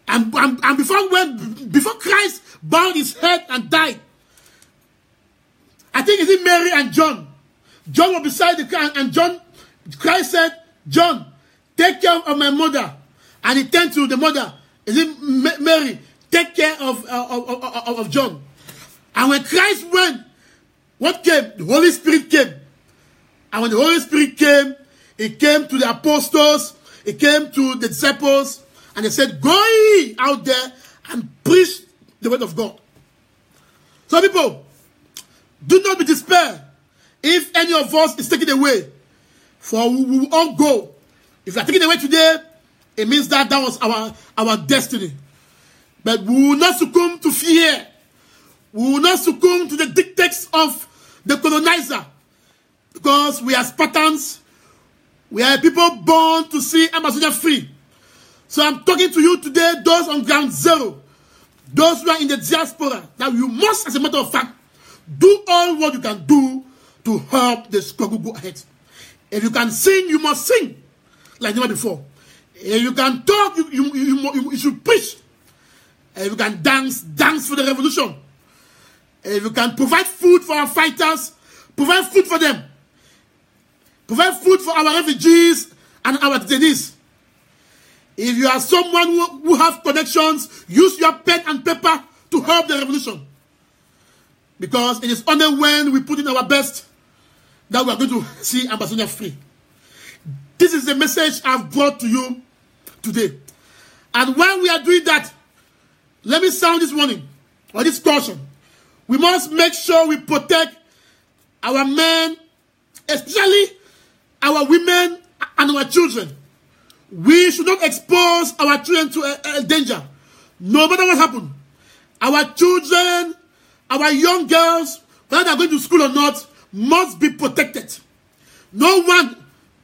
Speaker 1: And before Christ bowed his head and died, I think it's in Mary and John. John was beside the car, and Christ said, John, take care of my mother. And he turned to the mother. Is it Mary? Take care of John. And when Christ went, what came? The Holy Spirit came. And when the Holy Spirit came, it came to the apostles, it came to the disciples, and they said, go ye out there and preach the word of God. So people, do not be despair if any of us is taken away. For we will all go. If we are taken away today, it means that was our destiny. But we will not succumb to fear. We will not succumb to the dictates of the colonizer. Because we are Spartans. We are people born to see Amazonia free. So I'm talking to you today, those on ground zero. Those who are in the diaspora. That you must, as a matter of fact, do all what you can do to help the struggle go ahead. If you can sing, you must sing like never before. If you can talk, you should preach. If you can dance for the revolution. If you can provide food for our fighters, provide food for them. Provide food for our refugees and our detainees. If you are someone who have connections, use your pen and paper to help the revolution. Because it is only when we put in our best that we are going to see Amazonia free. This is the message I've brought to you today. And when we are doing that, let me sound this warning or this caution. We must make sure we protect our men, especially our women and our children. We should not expose our children to a danger, no matter what happens. Our children, our young girls, whether they're going to school or not, must be protected. No one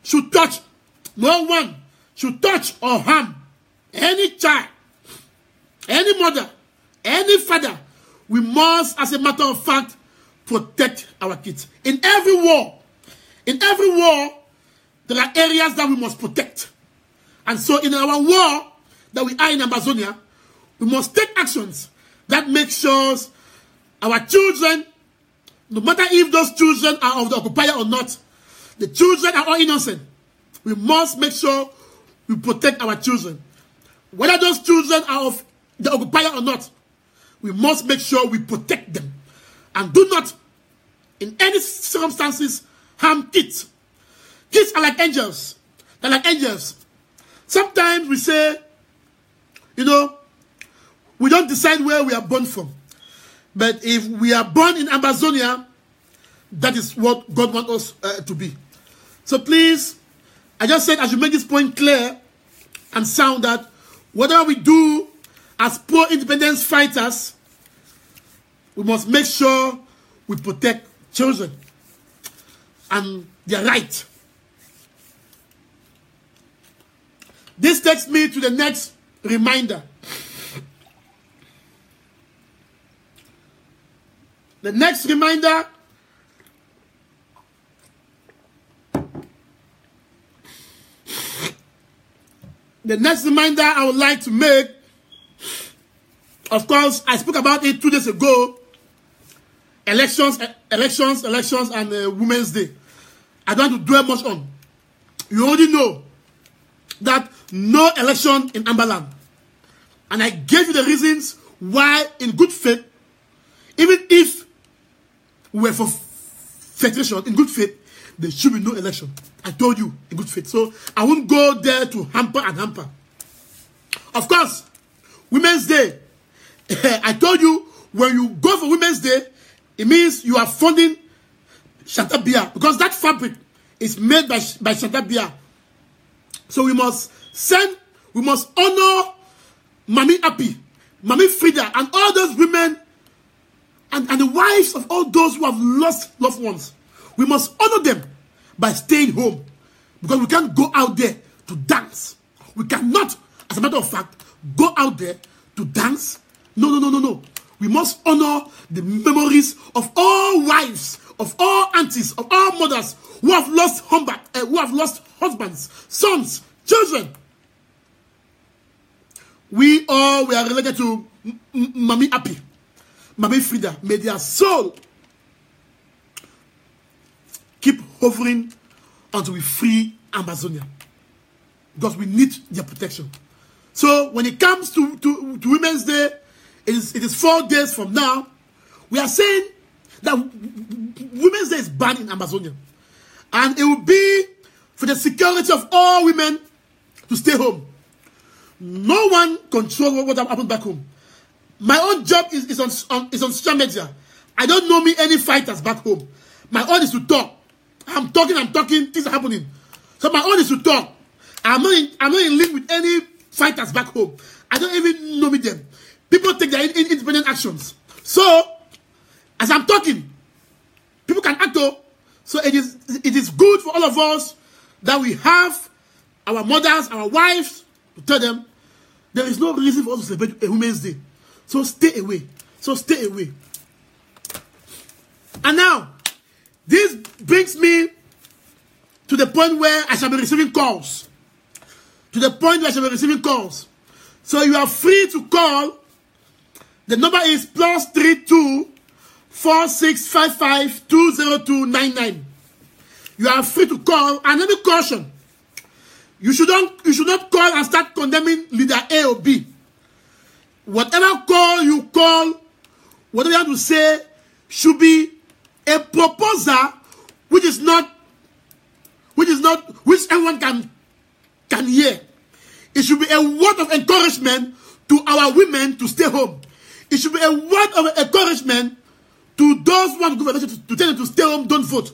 Speaker 1: should touch or harm any child, any mother, any father. We must, as a matter of fact, protect our kids. In every war, there are areas that we must protect. And so in our war that we are in Amazonia, we must take actions that make sure our children, no matter if those children are of the occupier or not, the children are all innocent. We must make sure we protect our children. Whether those children are of the occupier or not, we must make sure we protect them. And do not, in any circumstances, harm kids. Kids are like angels. They're like angels. Sometimes we say, we don't decide where we are born from. But if we are born in Amazonia, that is what God wants us to be. So please, I just said I should make this point clear and sound that whatever we do as pro-independence fighters, we must make sure we protect children and their right. This takes me to the next reminder. The next reminder I would like to make, of course, I spoke about it 2 days ago, elections, and Women's Day. I don't want to dwell much on. You already know that no election in Ambaland. And I gave you the reasons why, in good faith, even if we were for federation, in good faith, there should be no election. I told you, in good faith. So I won't go there to hamper. Of course, Women's Day. I told you, when you go for Women's Day, it means you are funding Chantal Biya, because that fabric is made by Chantal Biya. So we must honor Mami Api, Mami Frida, and all those women and the wives of all those who have lost loved ones. We must honor them by staying home, because we can't go out there to dance. We cannot, as a matter of fact, go out there to dance. No. We must honor the memories of all wives, of all aunties, of all mothers who have lost husbands, sons, children. We all were related to Mami Api, Mami Frida. May their soul keep hovering until we free Amazonia, because we need their protection. So when it comes to Women's Day, it is 4 days from now. We are saying that Women's Day is banned in Amazonia, and it will be for the security of all women to stay home. No one controls what happens back home. My own job is on social media. I don't know any fighters back home. My own is to talk. I'm talking, things are happening. So my own is to talk. I'm not in link with any fighters back home. I don't even know them. People take their independent actions. So, as I'm talking, people can act. So it is good for all of us that we have our mothers, our wives, to tell them there is no reason for us to celebrate a Women's Day. So stay away. And now, this brings me to the point where I shall be receiving calls. to the point where I shall be receiving calls. So you are free to call. The number is +32 4655 20299. You are free to call. And let me caution. You should not call and start condemning leader A or B. Whatever call you call, whatever you have to say should be a proposal which everyone can hear. It should be a word of encouragement to our women to stay home. It should be a word of encouragement to those who want to go for election to tell them to stay home, don't vote.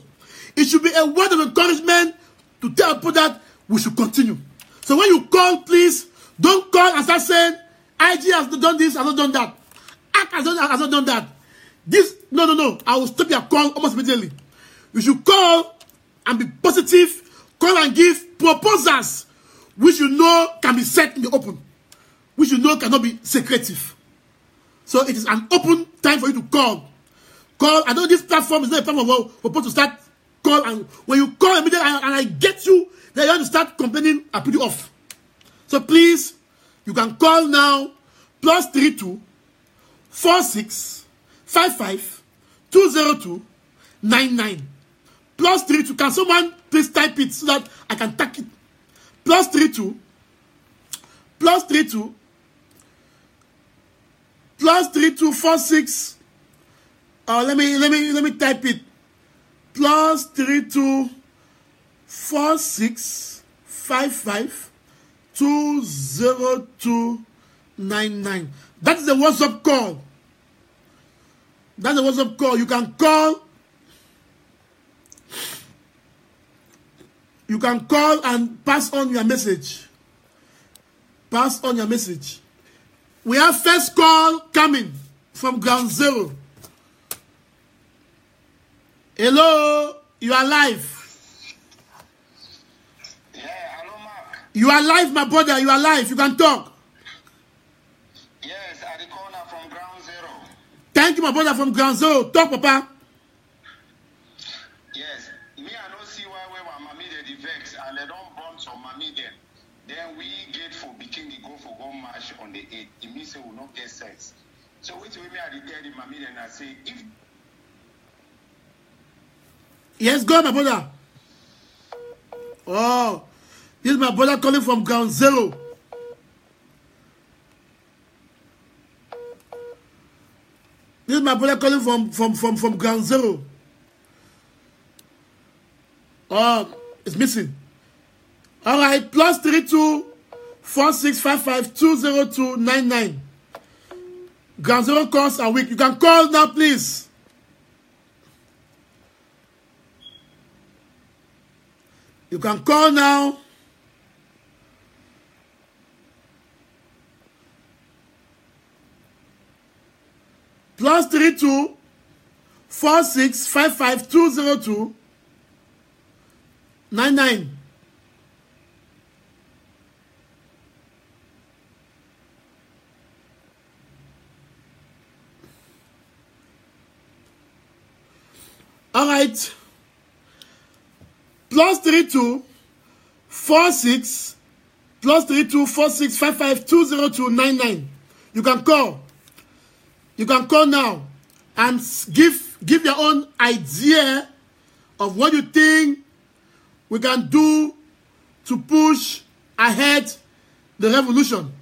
Speaker 1: It should be a word of encouragement to tell people that we should continue. So when you call, please don't call and start saying, IG has not done this, has not done that. ACT has not done that. No. I will stop your call almost immediately. You should call and be positive. Call and give proposals which you know can be set in the open, which you know cannot be secretive. So it is an open time for you to call. Call. I know this platform is not a platform where we're supposed to start call, and when you call immediately and I get you, then you have to start complaining, I put you off. So please, you can call now, +32 4655 20299. +32. Can someone please type it so that I can tag it? +32 46. Let me type it. +32 4655 20299. That is the WhatsApp call. That's the WhatsApp call. You can call. You can call and pass on your message. Pass on your message. We have first call coming from Ground Zero. Hello, you are live.
Speaker 2: Yeah, hello, Mark.
Speaker 1: You are live, my brother. You are live. You can talk.
Speaker 2: Yes, at the corner from Ground Zero.
Speaker 1: Thank you, my brother from Ground Zero. Talk, Papa.
Speaker 2: Yes, me I don't see why we were mommy the vex and they don't burn some mommy then. Then we get for bikini go for go march on the 8th. It means we will not get sex. So which way me I tell the mommy then I say if.
Speaker 1: Yes, go, my brother. Oh, this is my brother calling from Ground Zero. This is my brother calling from Ground Zero. Oh, it's missing. All right, +32 4655 20299. Ground Zero calls a week. You can call now, please. You can call now. +32 4655 20299. All right. +32 46 +32 4655 20299. You can call. You can call now and give your own idea of what you think we can do to push ahead the revolution.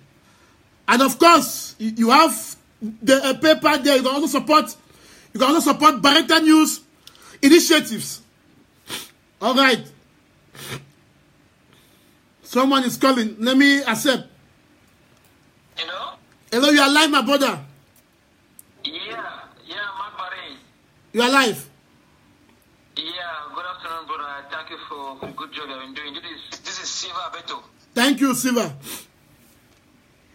Speaker 1: And of course, you have the paper there. You can also support Bareta News initiatives. All right. Someone is calling. Let me accept.
Speaker 3: Hello?
Speaker 1: Hello, you are live, my brother.
Speaker 3: Yeah, my buddy.
Speaker 1: You are live.
Speaker 3: Yeah, good afternoon, brother. Thank you for the good job you've been doing. This is Siva Beto.
Speaker 1: Thank you, Siva.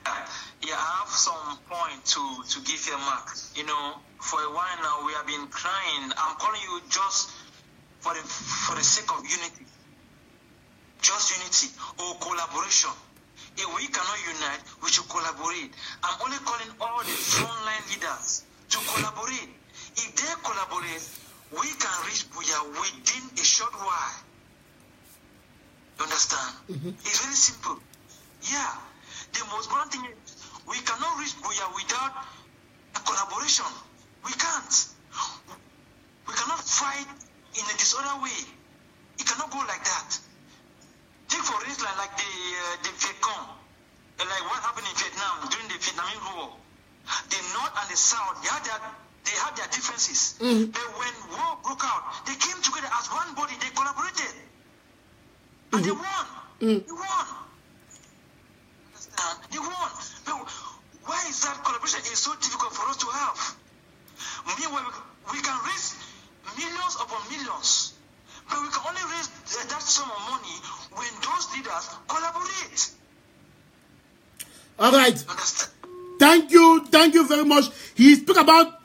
Speaker 3: Yeah, I have some point to give you, Mark. You know, for a while now, we have been crying. I'm calling you just for the sake of unity. Just unity or collaboration. If we cannot unite, we should collaborate. I'm only calling all the frontline leaders to collaborate. If they collaborate, we can reach Buya within a short while. You understand? Mm-hmm. It's very simple. Yeah. The most important thing is we cannot reach Buya without a collaboration. We can't. We cannot fight in a disorder way. It cannot go like that. Take for instance like the Vietcong, like what happened in Vietnam during the Vietnamese War. The North and the South, they had their differences. But when war broke out, they came together as one body. They collaborated, and they won. They won. Understand? They won. But why is that collaboration is so difficult for us to have? Meanwhile, we can raise millions upon millions, but we can only raise that sum of money when those leaders collaborate.
Speaker 1: All right.
Speaker 3: Understand?
Speaker 1: Thank you very much. He spoke about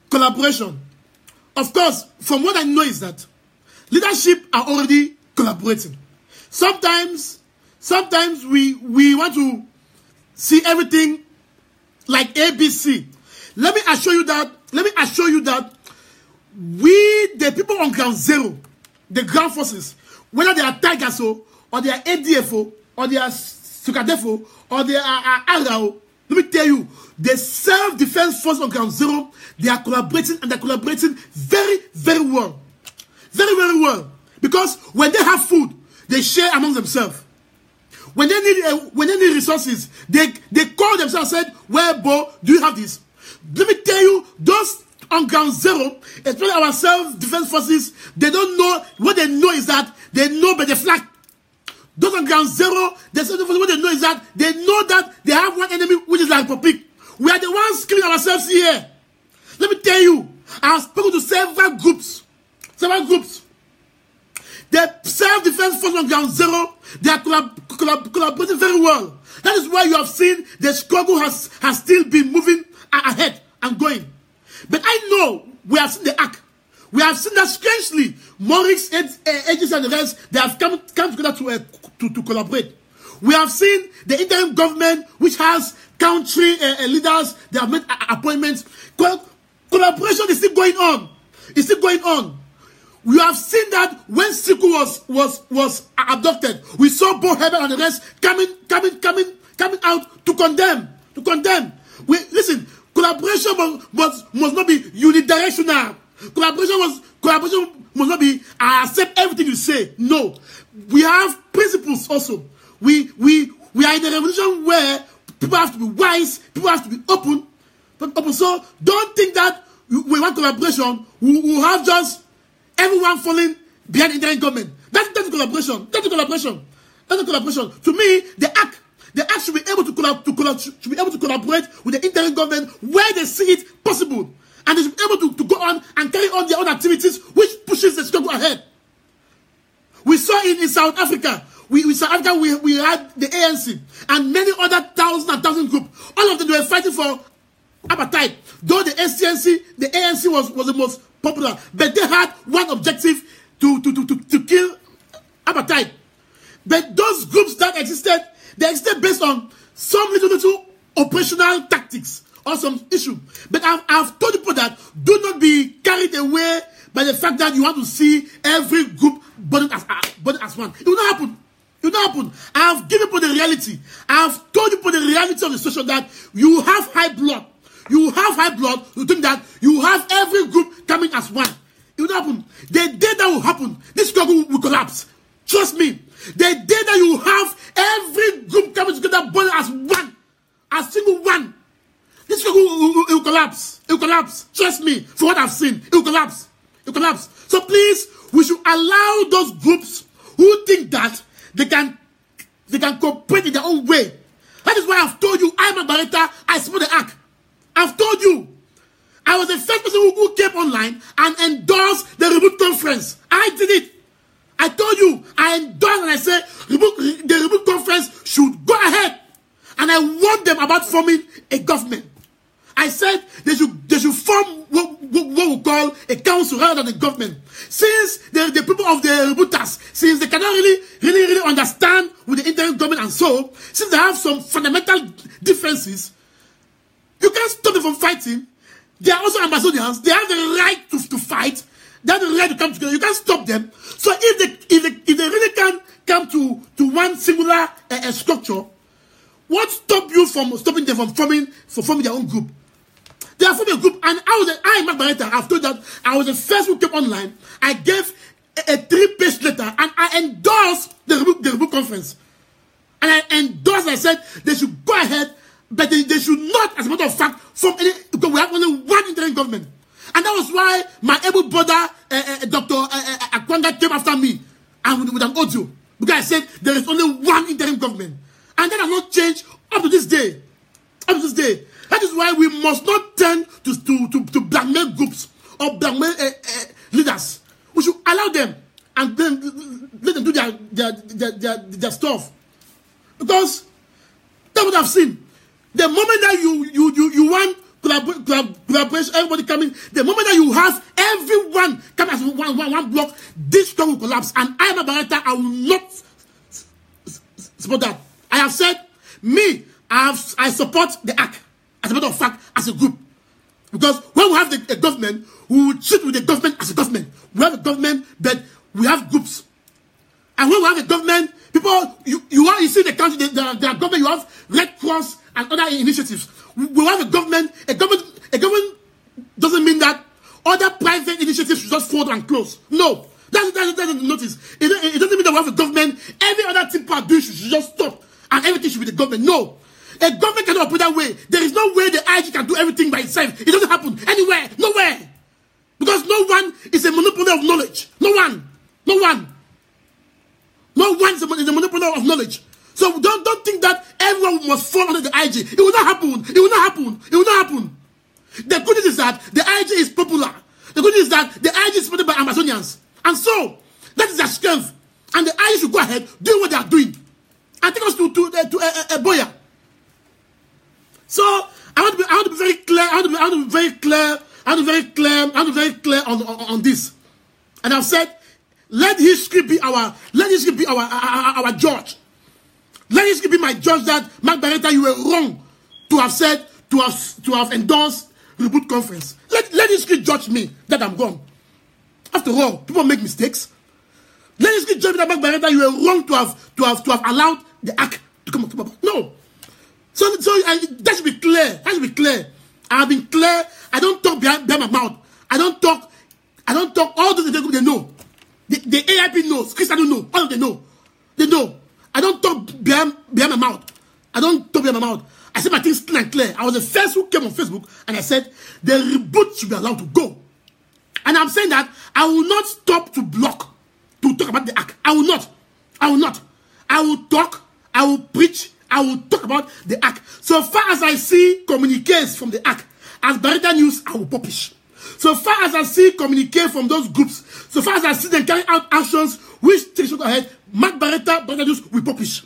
Speaker 1: collaboration. Of course, from what I know is that leadership are already collaborating. Sometimes we want to see everything like ABC. Let me assure you that we, the people on ground zero, the ground forces, whether they are Tigers or they are ADF or they are Sukadefo or they are Arao, let me tell you, the self-defense force on ground zero, they are collaborating, and they're collaborating very, very well. Very, very well. Because when they have food, they share among themselves. When they need resources, they call themselves and said, well, Bo, do you have this? Let me tell you, those on ground zero, especially our self-defense forces, they don't know. What they know is that they know by the flag. Those on ground zero, what they know is that they know that they have one enemy, which is the Republic. We are the ones killing ourselves here. Let me tell you, I have spoken to several groups. The self-defense force on ground zero, they are collaborating very well. That is why you have seen the struggle has still been moving ahead and going. But I know we have seen the act. We have seen that strangely, Maurice, agencies and the rest, they have come together to collaborate. We have seen the interim government, which has country leaders, they have made appointments. Collaboration is still going on. It's still going on. We have seen that when Siku was abducted, we saw Bo Herbert and the rest coming out to condemn. Listen, collaboration must not be unidirectional. Collaboration must not be I accept everything you say. No, we have principles also. We are in a revolution where people have to be wise, people have to be open. So don't think that we want collaboration. We will have just everyone falling behind the interim government. That's collaboration. That's collaboration. To me, the act should be able to collaborate with the interim government where they see it possible, and they should be able to go on and carry on their own activities, which pushes the struggle ahead. We saw it in South Africa. We had the ANC and many other thousand groups. All of them were fighting for apartheid. Though the ANC was the most popular, but they had one objective to kill apartheid. But those groups that existed, they existed based on some little operational tactics or some issue. But I've told people that do not be carried away by the fact that you want to see every group burdened as one. It will not happen. I have given people the reality. I have told people the reality of the situation, that you have high blood. You think that you have every group coming as one. It will not happen. The day that will happen, this struggle will collapse. Trust me. The day that you have every group coming together, born as one, as single one, this struggle will collapse. It will collapse. Trust me. For what I've seen, it will collapse. So please, we should allow those groups who think that they can cooperate in their own way. That is why I've told you, I'm a Bareta, I support the act. I've told you. I was the first person who came online and endorsed the Reboot Conference. I did it. I told you, I endorsed and I said, the Reboot Conference should go ahead. And I warned them about forming a government. I said they should form what we call a council rather than a government. Since the people of the Rebooters, since they cannot really understand with the interim government and so, since they have some fundamental differences, you can't stop them from fighting. They are also ambassadors. They have the right to fight. They have the right to come together. You can't stop them. So if they really can come to one singular particular structure, what stopped you from stopping them from forming their own group? They are forming a group, and Mark Bareta, I've told that I was the first who came online. I gave a 3-page letter, and I endorsed the Reboot Conference. And I endorsed, I said, they should go ahead, but they should not, as a matter of fact, form any, because we have only one interim government. And that was why my able brother, Dr. Akwanga, came after me, and with an audio. Because I said, there is only one interim government. And that has not changed up to this day. Up to this day. That is why we must not turn to blackmail groups or blackmail leaders. We should allow them and then let them do their stuff. Because that's what I've seen. The moment that you want collaboration, everybody coming, the moment that you have everyone come as one block, this strong will collapse. And I am a Bareta, I will not support that. I have said, I support the ACT, as a matter of fact, as a group. Because when we have a government, we will treat with the government as a government. We have a government, but we have groups. And when we have a government, people, you see the country, the government, you have Red Cross and other initiatives. We have a government. A government doesn't mean that other private initiatives should just fold and close. No. That's the notice. It doesn't mean that we have a government. Every other thing part do should just stop. And everything should be the government. No. A government cannot operate that way. There is no way the IG can do everything by itself. It doesn't happen anywhere. Nowhere. Because no one is a monopoly of knowledge. No one. No one. No one is a monopoly of knowledge. So don't think that everyone must fall under the IG. It will not happen. It will not happen. It will not happen. The good news is that the IG is popular. The good news is that the IG is supported by Amazonians. And so, that is their strength. And the IG should go ahead, do what they are doing. And take us to Boya. So, I want to be very clear. I want to be very clear on this. And I've said, let history be our judge. Let history be my judge that Mark Bareta, you were wrong to have said, to have endorsed Reboot Conference. Let history judge me that I'm wrong. After all, people make mistakes. Let history judge me that Mark Bareta, you were wrong to have allowed the ACT to come up. No. So that should be clear. That should be clear. I have been clear. I don't talk behind my mouth. I don't talk. All those they know. The AIP knows. Christian don't know. All of them know. They know. I don't talk behind my mouth. I don't talk behind my mouth. I said my things clear and clear. I was the first who came on Facebook and I said the reboot should be allowed to go. And I'm saying that I will not stop to talk about the ACT. I will not. I will talk. I will preach. I will talk about the ACT. So far as I see communiques from the ACT, as Bareta News, I will publish. So far as I see communique from those groups, so far as I see them carry out actions which take should go ahead, Mark Bareta News will publish.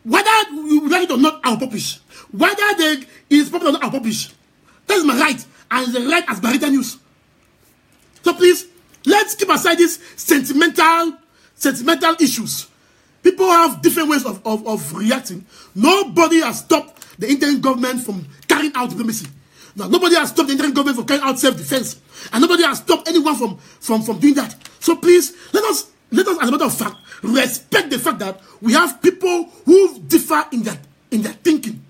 Speaker 1: Whether you like it or not, I will publish. Whether it is popular or not, I will publish. That is my right, and the right as Bareta News. So please, let's keep aside these sentimental issues. People have different ways of reacting. Nobody has stopped the interim government from carrying out diplomacy. Now, nobody has stopped the interim government from carrying out self-defense. And nobody has stopped anyone from doing that. So please, let us, as a matter of fact, respect the fact that we have people who differ in their thinking.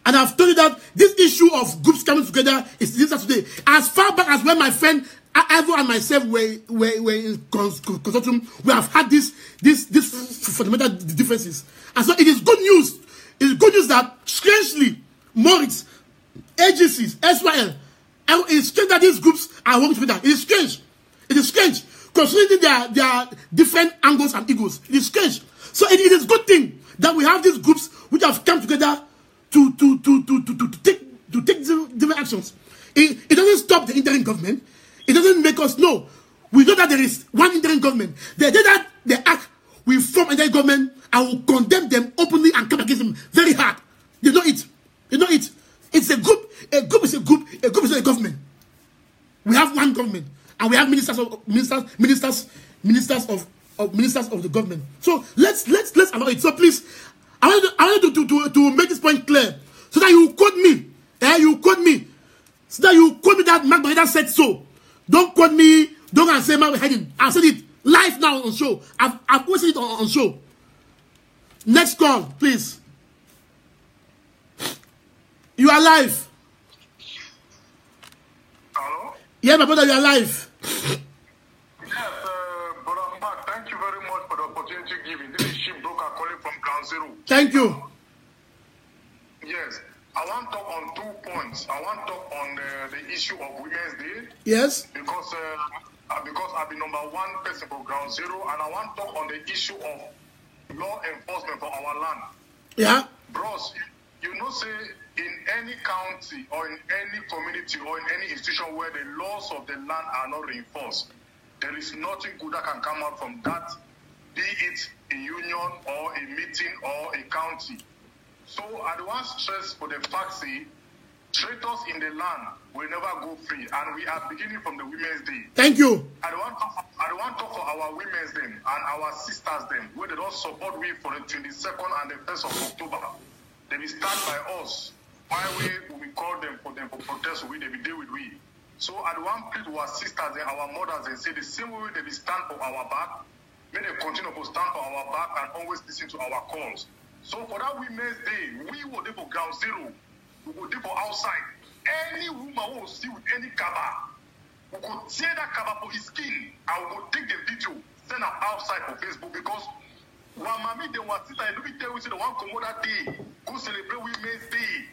Speaker 1: And I've told you that this issue of groups coming together is this today. As far back as when my friend Ivo and myself were in consortium, we have had this fundamental differences. And so it is good news. It is good news that, strangely, Moritz, agencies, SYL, it is strange that these groups are working together. It is strange. It is strange. Considering their different angles and egos. It is strange. So it is a good thing that we have these groups which have come together to take different actions. It doesn't stop the interim government. It doesn't make us know. We know that there is one interim government. They did that, they act, we form an interim government, and will condemn them openly and come against them very hard. They know it. They know it. It's a group. A group is a group. A group is not a government. We have one government, and we have ministers of the government. So let's allow it. So please, I want you to make this point clear, so that you quote me. You quote me. So that you quote me that Mark Bareta said so. Don't quote me. Don't say Mark hiding. I said it. Live now on show. I've posted it on show. Next call, please. You are live.
Speaker 2: Hello?
Speaker 1: Yeah, my brother, you are live.
Speaker 2: Yes, Brother Mark, thank you very much for the opportunity given. This is Shipbroker calling from Ground Zero.
Speaker 1: Thank you.
Speaker 2: Yes, I want to talk on 2 points. I want to talk on the issue of Women's Day.
Speaker 1: Yes.
Speaker 2: Because I've been number one person for Ground Zero, and I want to talk on the issue of law enforcement for our land.
Speaker 1: Yeah.
Speaker 2: Bros, you know, say in any county or in any community or in any institution where the laws of the land are not reinforced, there is nothing good that can come out from that, be it a union or a meeting or a county. So I want to stress for the fact, say, traitors in the land will never go free, and we are beginning from the Women's Day.
Speaker 1: Thank you.
Speaker 2: I don't want to talk for our women's them and our sisters them, where they don't support we for the 22nd and the 1st of October. They will stand by us. Why we call them for protest, they will deal with we. So I don't want to our sisters and our mothers and say the same way they will stand for our back, may they continue to stand for our back and always listen to our calls. So for that Women's Day, we will do for Ground Zero. We will do for outside. Any woman who will see with any kaba, we could tear that kaba for his skin and we will take the video, send them outside for Facebook, because one mommy, they want sister, and we tell we say the one come that day, go celebrate Women's Day.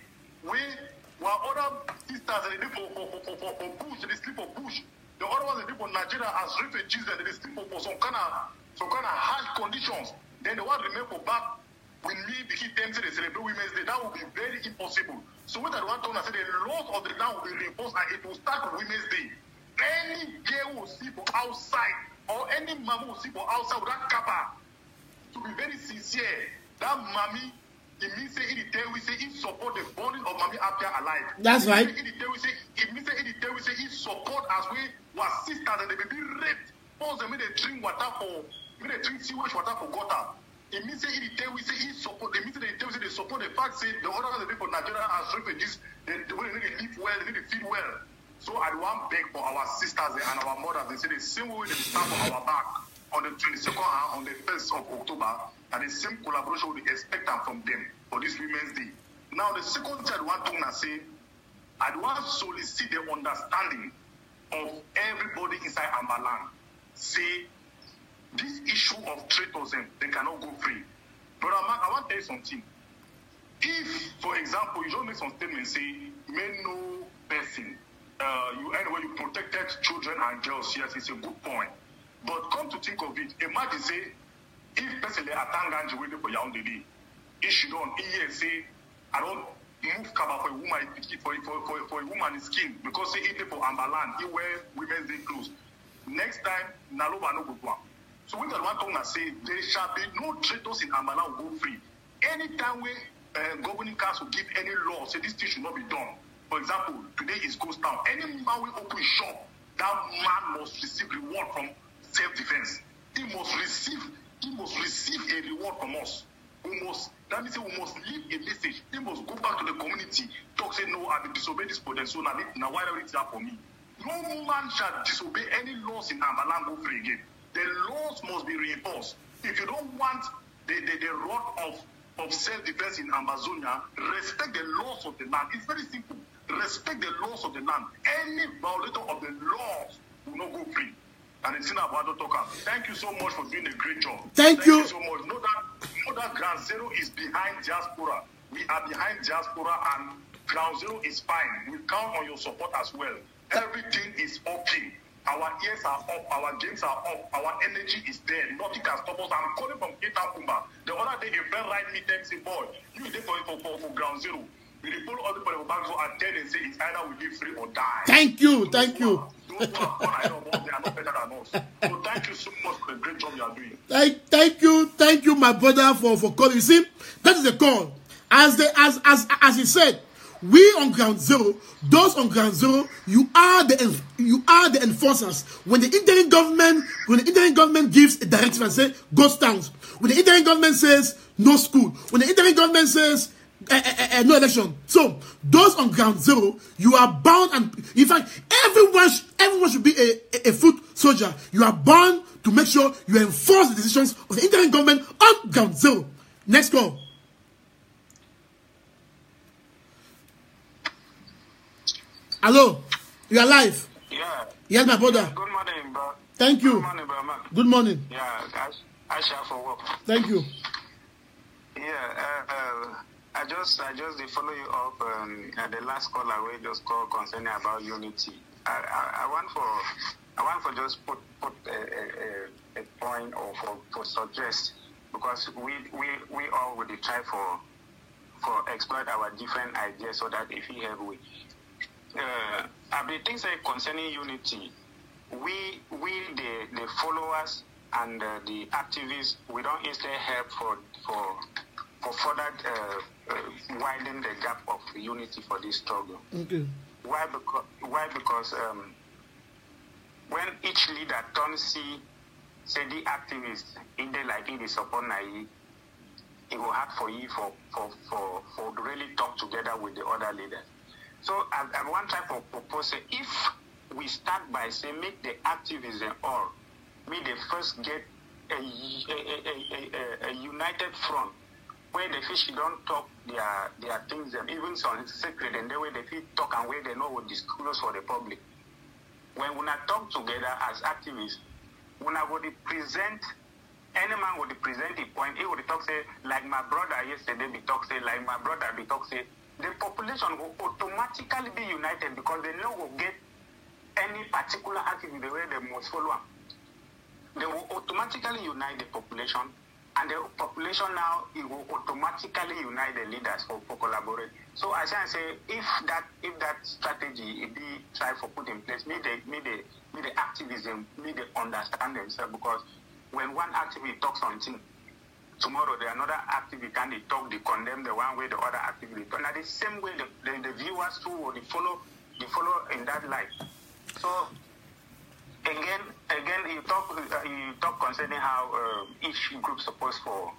Speaker 2: While other sisters they live for bush, they sleep for bush. The other ones they live for Nigeria as refugees, and they sleep for some kind of harsh conditions. Then the one remain for back. When we begin them to celebrate Women's Day, that will be very impossible. So what I want to say, the laws of the land will be reinforced, and it will start with Women's Day. Any girl will see for outside, or any mama will see for outside with that kappa, to be very sincere, that mommy, it means say it support the burning of mommy up there alive.
Speaker 1: That's right.
Speaker 2: It means it support as we were sisters and they may be raped. Once they drink water they drink sewage water for gutter. It means say it support. They mean say they support the fact say the other people Nigeria as refugees, they need to live well, they need to feed well. So I want beg for our sisters and our mothers. They say the same way they stand for our back on the 22nd and on the 1st of October, and the same collaboration we expect from them for this Women's Day. Now the second thing I want to say, I want to solicit the understanding of everybody inside our land. Say this issue of traitors, they cannot go free. But I want to tell you something. If, for example, you don't make some statements, say, may no person, anyway, you protected children and girls, yes, it's a good point. But come to think of it, imagine, say, if person they attend Ganji waiting for your day, if she don't, say, I don't move cover for a woman, for a woman's skin, because say, it for Ambaland, he wear women's day clothes. Next time, Naloba no good one. So we got one thing to say, there shall be no traitors in Ambaland will go free. Anytime we governing council give any law, say this thing should not be done. For example, today is ghost town. Any man will open shop, that man must receive reward from self-defense. He must receive a reward from us. That means we must leave a message. He must go back to the community, talk, say, no, I will disobey this protest, so now why don't it happen for me? No man shall disobey any laws in Ambaland go free again. The laws must be reinforced. If you don't want the rod of self-defense in Amazonia, respect the laws of the land. It's very simple. Respect the laws of the land. Any violator of the laws will not go free. And it's in about to talk. Thank you so much for doing a great job.
Speaker 1: Thank you
Speaker 2: so much. Know that Ground Zero is behind diaspora. We are behind diaspora, and Ground Zero is fine. We count on your support as well. Everything is okay. Our ears are up, our games are up, our energy is there. Nothing can stop us. I'm calling from Kumba. The other day, a friend write me and say, boy, you there for Ground Zero. We follow all the people back so and tell and say it's either we live free or die.
Speaker 1: Thank you. Thank you.
Speaker 2: Those who are born ahead of us, they are not better than us. So thank you so much for the great job you are doing.
Speaker 1: Thank you, my brother, for calling. You see, that is the call. As he said, we on Ground Zero, those on Ground Zero, you are the enforcers. When the interim government gives a directive and say ghost towns, when the interim government says no school, when the interim government says no election, so those on Ground Zero, you are bound, and in fact, everyone should be a foot soldier. You are bound to make sure you enforce the decisions of the interim government on ground zero. Next call. Hello, you are live.
Speaker 4: Yeah.
Speaker 1: Yes, my brother.
Speaker 4: Yeah, good morning, bro.
Speaker 1: Thank you.
Speaker 4: Good morning, bro, man.
Speaker 1: Good morning.
Speaker 4: Yeah, I shall for work.
Speaker 1: Thank you.
Speaker 4: Yeah, I just did follow you up at the last call I will just call concerning about unity. I want for just put a point or for suggest, because we all will try for exploit our different ideas so that if we have I've been thinking concerning unity, we the followers and the activists, we don't instead help for further widen the gap of unity for this struggle.
Speaker 1: Okay.
Speaker 4: Why? Because when each leader turns say the activists, if they like it, support Nai, it will hard for you for really talk together with the other leaders. So I want type of proposal, if we start by saying make the activists and all, may they first get a united front where the fish don't talk their things, even some secret, and the way they feel talk and where they know will disclose for the public. When we not talk together as activists, when I would present, any man would present a point, he would talk say, like my brother yesterday be talk say, like my brother be talk say, the population will automatically be united because they know will get any particular activity the way they must follow them. They will automatically unite the population, and the population now, it will automatically unite the leaders for collaborate. So as I say, if that strategy it be tried for put in place, may the activism, may they understand themselves, because when one activist talks something, tomorrow the another activity and they talk, they condemn the one way, the other activity. But now the same way the viewers too will follow in that light. So again you talk concerning how each group supposed for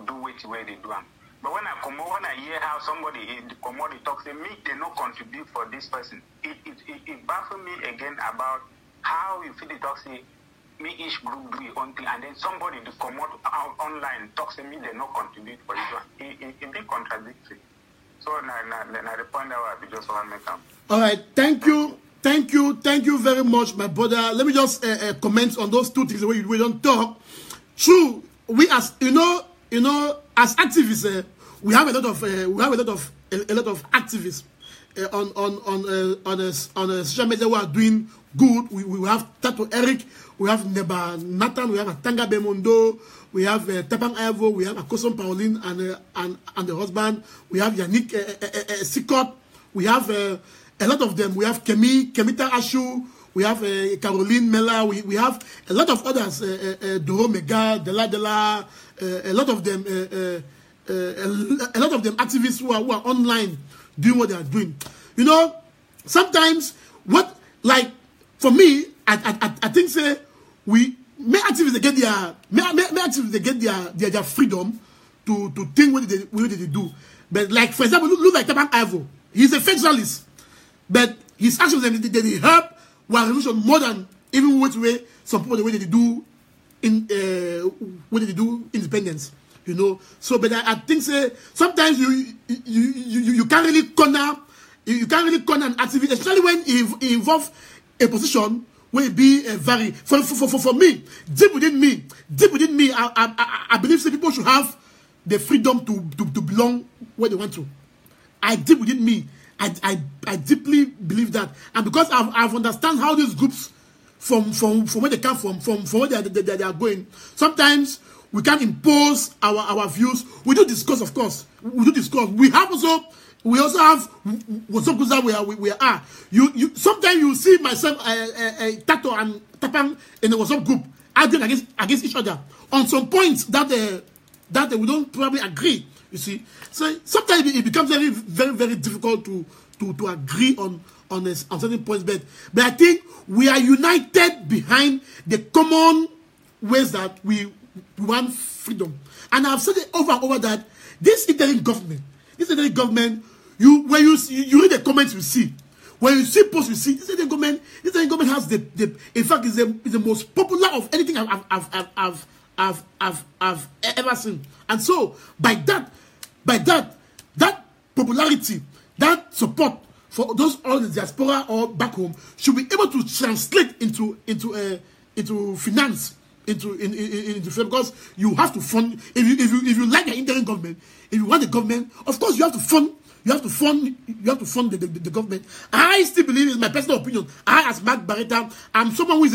Speaker 4: do which way they do them. But when I hear how somebody in the commodity talks, they not contribute for this person. It baffles me again about how you feel the talk say me each group do your own thing, and then somebody to come out online talks to me they not contribute for this one. It be contradictory. So now the point that I just want to make up.
Speaker 1: All right, thank you very much, my brother. Let me just comment on those two things the way we don't talk. True, we as you know as activists, we have a lot of activists on social media who are doing good. We have Tato Eric, we have Neba Nathan, we have Atanga Bemondo, we have Tepang Ivo, we have Akosom Pauline and the husband, we have Yannick Sikot, we have a lot of them. We have Kemita Ashu, we have Caroline Mela, we have a lot of others, Doro Mega, Dela, a lot of them activists who are online doing what they are doing. You know, sometimes for me, I think say we may activists get their freedom to think what they do. But like for example, look like Taban Ivo. He's a fake journalist, but his actions they help one revolution more than even what way some people the way they do independence. You know, so but I think say sometimes you can't really corner an activist, especially when it involves a position where it be vary. For me, deep within me, I believe that people should have the freedom to belong where they want to. Deep within me, I deeply believe that, and because I've understand how these groups from where they come from where they are going. Sometimes we can't impose our views. We do discuss, of course. We do discuss. We also have WhatsApp groups where we are. You sometimes you see myself, Tato and Tapang in the WhatsApp group arguing against each other on some points that we don't probably agree. You see, so sometimes it becomes very, very, very difficult to agree on certain points. But I think we are united behind the common ways that we want freedom. And I've said it over and over that this interim government, when you read the comments, you see When you see posts, you see this Indian government has the in fact is the most popular of anything I've ever seen. And so by that popularity, that support for those all the diaspora or back home should be able to translate into finance, into because you have to fund. If you like the Indian government, if you want the government, of course you have to fund. You have to fund the government. I still believe, in my personal opinion, I as Mark Bareta, I'm someone who is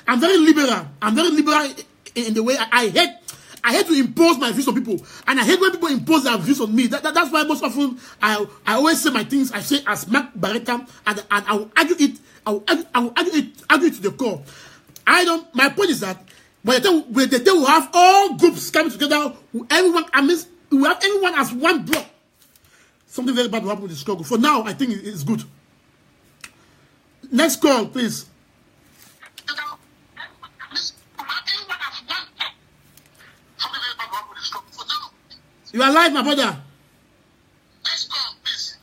Speaker 1: I'm very liberal. I'm very liberal in the way I hate to impose my views on people, and I hate when people impose their views on me. That's why most often I always say my things. I say as Mark Bareta, and I will argue it. I will argue it to the core. My point is that by the day we have all groups coming together, everyone as one block. Something very bad will happen with the struggle. For now, I think it's good. Next call, please. You are live, my brother.
Speaker 2: Next call, please.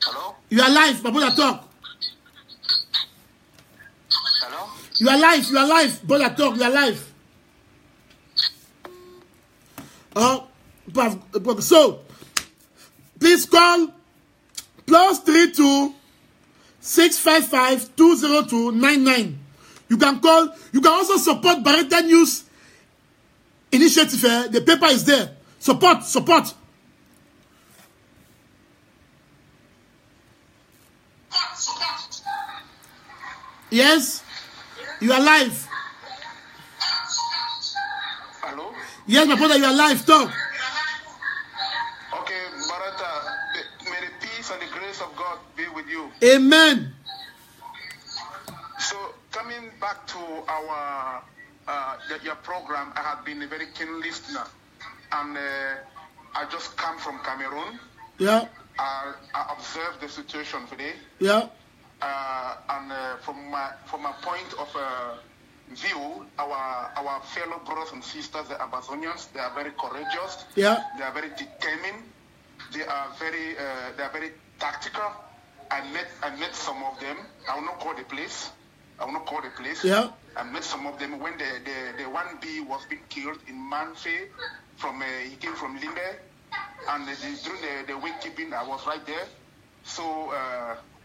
Speaker 2: Hello?
Speaker 1: You are live, my brother, talk.
Speaker 2: Hello?
Speaker 1: You are live, brother, talk, you are live. So, please call +32 655 202 99. You can call. You can also support Bareta News Initiative. The paper is there. Support. Yes, you are live.
Speaker 2: Hello?
Speaker 1: Yes, my brother, you are live. Talk.
Speaker 2: Okay, Bareta, may the peace and the grace of God be with you.
Speaker 1: Amen.
Speaker 2: So, coming back to your program, I have been a very keen listener, and I just come from Cameroon.
Speaker 1: Yeah.
Speaker 2: I observed the situation today.
Speaker 1: Yeah.
Speaker 2: And from my point of view, our fellow brothers and sisters, the Amazonians, they are very courageous.
Speaker 1: Yeah.
Speaker 2: They are very determined. They are very tactical. I met some of them. I will not call the place.
Speaker 1: Yeah.
Speaker 2: I met some of them when the 1B was being killed in Manfe. He came from Limbe, and during the week keeping, I was right there. So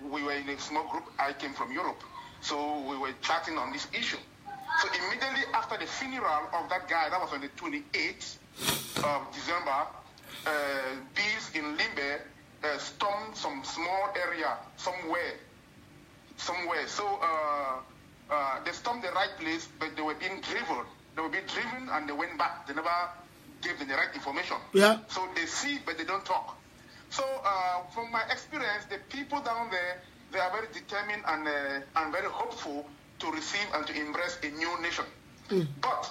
Speaker 2: we were in a small group. I came from Europe, so we were chatting on this issue. So immediately after the funeral of that guy, that was on the 28th of December, bees in Limbe stormed some small area somewhere. So they stormed the right place, but they were being driven. They were being driven, and they went back. They never gave them the right information.
Speaker 1: Yeah.
Speaker 2: So they see, but they don't talk. So from my experience, the people down there, they are very determined and very hopeful to receive and to embrace a new nation. But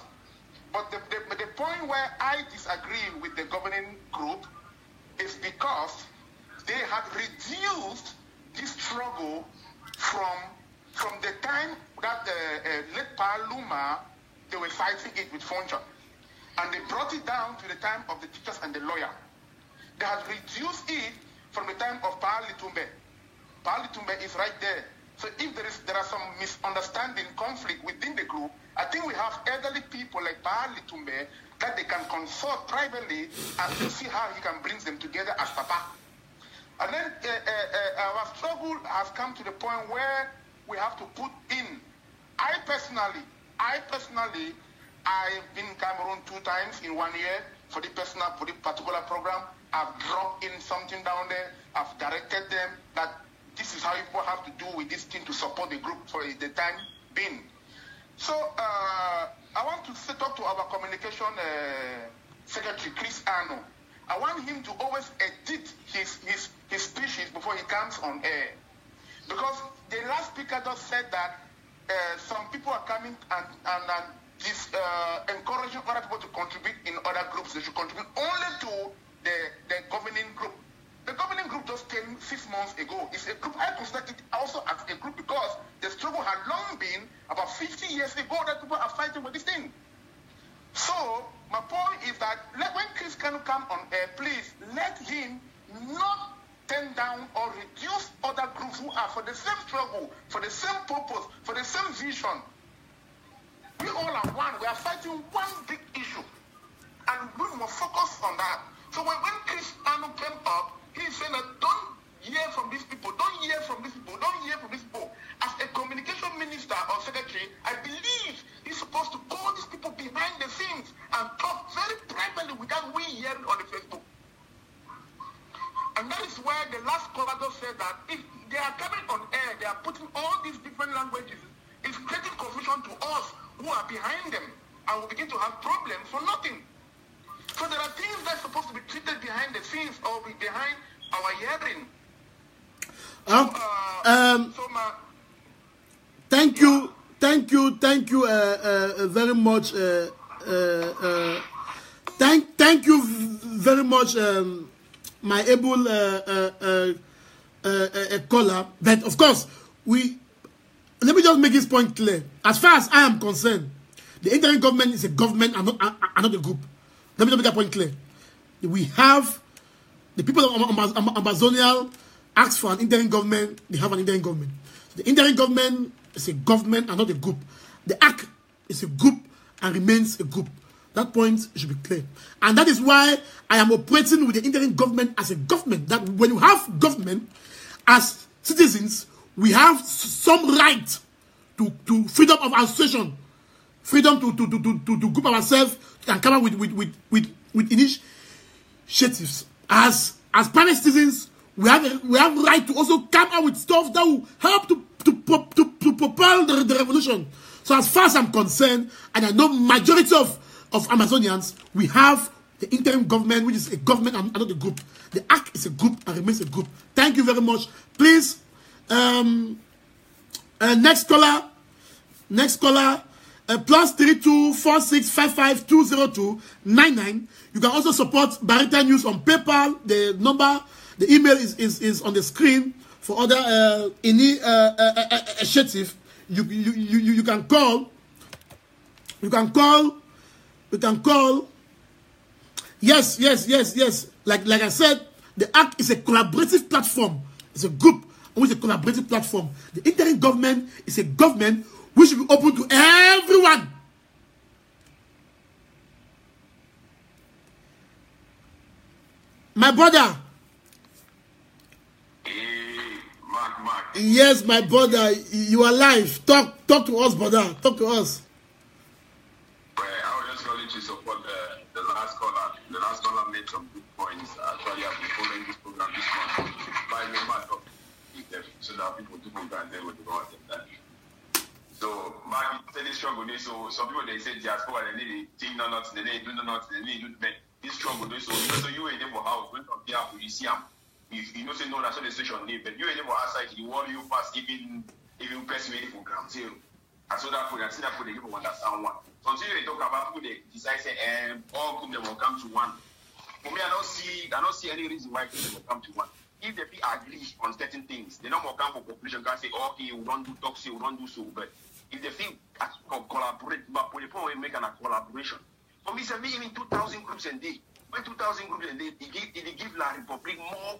Speaker 2: the point where I disagree with the governing group is because they had reduced this struggle from the time that late Paluma, they were fighting it with Foncha. And they brought it down to the time of the teachers and the lawyer. They had reduced it from the time of Pa Litumbe. Pa Litumbe is right there. So if there are some misunderstanding, conflict within the group, I think we have elderly people like Pa Litumbe that they can consult privately and to see how he can bring them together as Papa. And then our struggle has come to the point where we have to put in. I personally, I've been in Cameroon 2 times in 1 year for the particular program. I've dropped in something down there. I've directed them that this is how people have to do with this thing to support the group for the time being. So I want to talk to our communication secretary, Chris Arno. I want him to always edit his speeches before he comes on air. Because the last speaker just said that some people are coming and encouraging other people to contribute in other groups. They should contribute only to the governing group. The governing group just came 6 months ago. It's a group, I consider it also as a group because the struggle had long been about 50 years ago that people are fighting with this thing. So, my point is that when Chris can come on air, please let him not turn down or reduce other groups who are for the same struggle, for the same purpose, for the same vision. We all are one. We are fighting one big issue. And we must focus on that. So when Cristiano came up, he said that don't hear from these people, don't hear from these people, don't hear from these people. As a communication minister or secretary, I believe he's supposed to call these people behind the scenes and talk very privately without we hearing on the Facebook. And that is why the last caller said that if they are coming on air, they are putting all these different languages, it's creating confusion to us who are behind them, and we begin to have problems for nothing. So there are things that are supposed to be treated behind the scenes or behind our hearing.
Speaker 1: Thank you very much. Thank you very much, my able caller. But of course, let me just make this point clear. As far as I am concerned, the interim government is a government and not a group. Let me just make that point clear. We have the people of Amazonia ask for an interim government. They have an interim government. The interim government is a government and not a group. The ACT is a group and remains a group. That point should be clear. And that is why I am operating with the interim government as a government. That when you have government, as citizens, we have some right to freedom of association, freedom to group ourselves and come up with initiatives. As private citizens, we have right to also come out with stuff that will help to propel the revolution. So as far as I'm concerned, and I know majority of Amazonians, we have the interim government, which is a government and not a group. The ACT is a group and remains a group. Thank you very much. Please, next caller, +3246552029. You can also support Bareta News on PayPal. The number, the email is on the screen. For other any initiative, you can call. You can call. Yes. Like I said, the ACT is a collaborative platform. It's a group which is a collaborative platform. The interim government is a government which should be open to everyone. My brother.
Speaker 2: Mark.
Speaker 1: Yes, my brother, you are live. Talk to us, brother. Talk to us.
Speaker 2: Well, I was just calling to support the last caller. The last caller made some good points. Actually, I've been following this program this month. By me, so that people do go and they will go out of that. So, Mark, you said this struggle. So, some people they say diaspora, they need to think not, they need to do not, they need to do that. This struggle. So you in the house, when you have to see them. If you know say no, that's what the station need, but you in the outside, you want you pass even person ready for ground zero. And so that put that they people understand one. So until they talk about people they decide say all group they will come to one. For me, I don't see any reason why they will come to one. If they agree on certain things, they don't more come for population can say, okay, we don't do toxic, we don't do so. But if they think collaborate, but for the point we make a collaboration. For me, say me even 2,000 groups a day. When 2,000 groups a day, it give La Republic more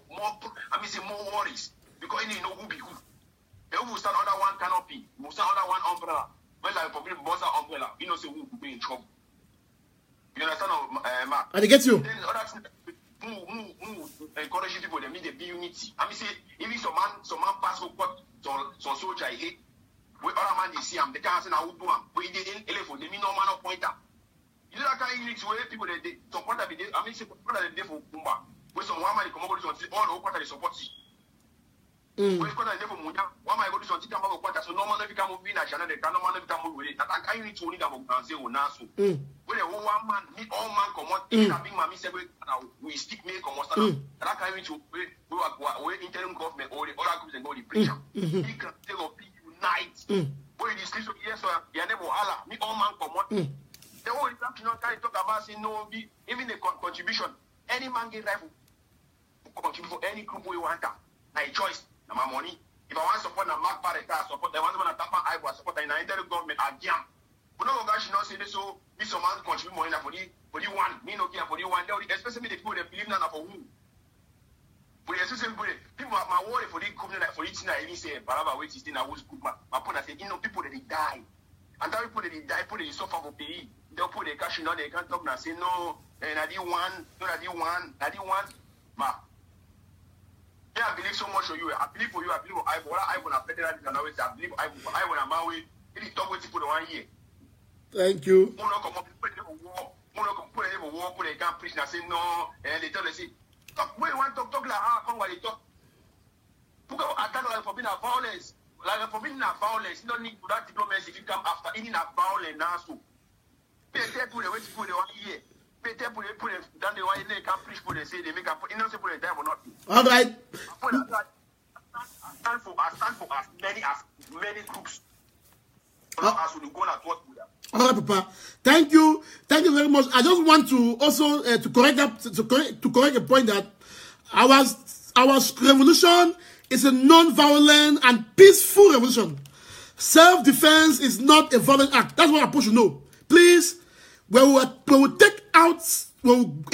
Speaker 2: worries. Because you know who be who. They will start under one canopy, will start under one umbrella. When La Republic boss an umbrella, you know say who will be in trouble. You understand, Mark?
Speaker 1: And they get you.
Speaker 2: Then other things encouraging people, they mean they be unity. I mean say, even some man pass for what some soldier I hate. With other man they see him, they can't say now who do him. But they didn't elephant, they mean no man no pointer. You know that kind of unity where people they support that I mean say support that they for Kumba. Where some one man they come over to all the quarter they support you. Where quarter they for Munya, one man go to some time about quarter, so no man if come in a channel, they can no man if come with it. That kind of unity only that will say on naso. Where the one man, me all man come out, even a big mommy say we stick me come out. That kind of unity we interim government or the other groups and go the preacher. He can tell of unite. Where the station yes sir, you never Allah, me all man come out. The whole you know can talk about saying no even the contribution. Any man get right for contribute for any group we want that. Now a choice, now my money. If I want to support the Mark Bareta, support the one to tap on Iowa, support the interim government again. But no guys should not say this so this man contribute money for the one, me no care for the one, especially the people that believe now for who. For the assistant people me say, Baraba, which is in a was good. My point, I said, people that they die. And that people that they die, people that they suffer for pay. They'll put the cash in, they can't talk and say, no, and I didn't want. Ma. Yeah, I believe so much for you. I believe for you. I believe for I want to federal. I believe I want to Maui. It is talk with people 1 year.
Speaker 1: Thank you.
Speaker 2: Put they can't preach and say no, and they tell they say, we want to talk like how come while they talk. People attack like for being a violence. Like for being a violence, you don't need that diplomacy if you come after any violence now. So pay people the way to put the 1 year. Pay people they put it down the way they can't preach for they say they make a innocent people they die for nothing.
Speaker 1: All right.
Speaker 2: I stand for as many groups. As we go at what we are.
Speaker 1: All right, Papa. Thank you very much. I just want to also to correct a point that our revolution is a non-violent and peaceful revolution. Self-defense is not a violent act. That's what I want you to know. Please, when we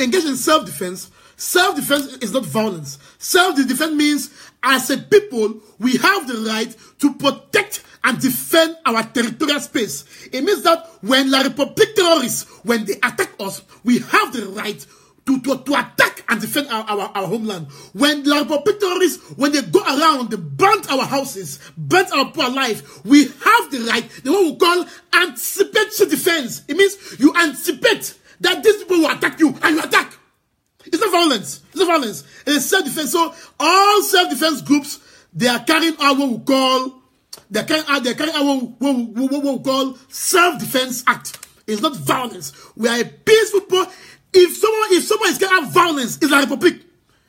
Speaker 1: engage in self-defense is not violence. Self-defense means, as a people, we have the right to protect and defend our territorial space. It means that when La Republic terrorists, when they attack us, we have the right to attack and defend our homeland. When La Republic terrorists, when they go around, they burn our houses, burn our poor life, we have the right, the what we call anticipatory defense. It means you anticipate that these people will attack you, and you attack. It's not violence. It's not violence. It's self-defense. So all self-defense groups, they are carrying out what we call what we call self-defense act. It's not violence. We are a peaceful people. If someone is carrying out violence, it's La Republic.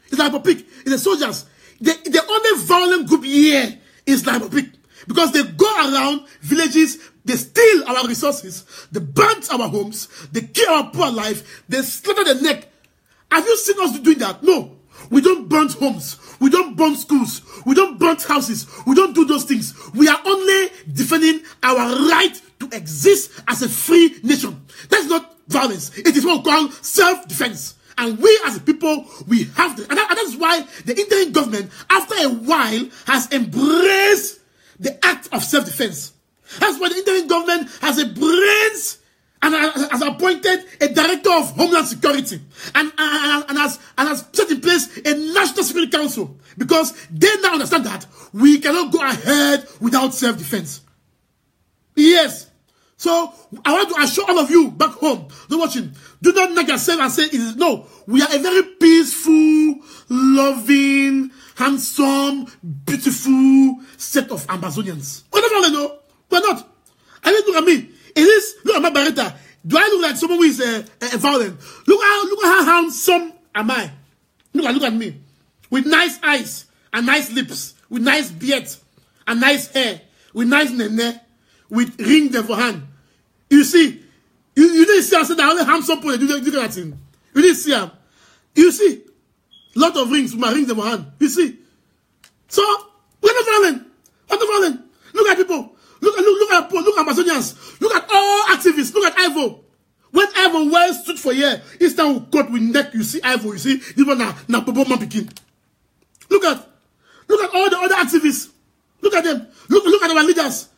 Speaker 1: It's La Republic. It's the soldiers. The only violent group here is La Republic. Because they go around villages, they steal our resources, they burn our homes, they kill our poor life, they slaughter the neck. Have you seen us doing that? No. We don't burn homes. We don't burn schools. We don't burn houses. We don't do those things. We are only defending our right to exist as a free nation. That's not violence. It is what we call self-defense. And we as a people, we have and that's why the interim government, after a while, has embraced the act of self-defense. That's why the interim government has embraced and has appointed a director of Homeland Security and has set in place a National Security Council, because they now understand that we cannot go ahead without self-defense. Yes. So I want to assure all of you back home, those watching, do not nag yourself and say it is no. We are a very peaceful, loving, handsome, beautiful set of Amazonians. We're not violent, no. We're not. I mean, look at me. Look at my Bareta. Do I look like someone who is violent? Look at how handsome am I. Look at me. With nice eyes and nice lips, with nice beard and nice hair, with nice nene, with ring there for hand. You see, you didn't see I said that only handsome people do that thing. You didn't see him. You see, lot of rings with my rings there for hand. You see. So we're not violent. We're not violent. Look at people. Look at Amazonians. Look at all activists. Look at Ivo. When Ivo well stood for year, each time we cut with neck, you see Ivo, you see, this one na Bobo man pikin. Look at all the other activists. Look at them. Look at our leaders.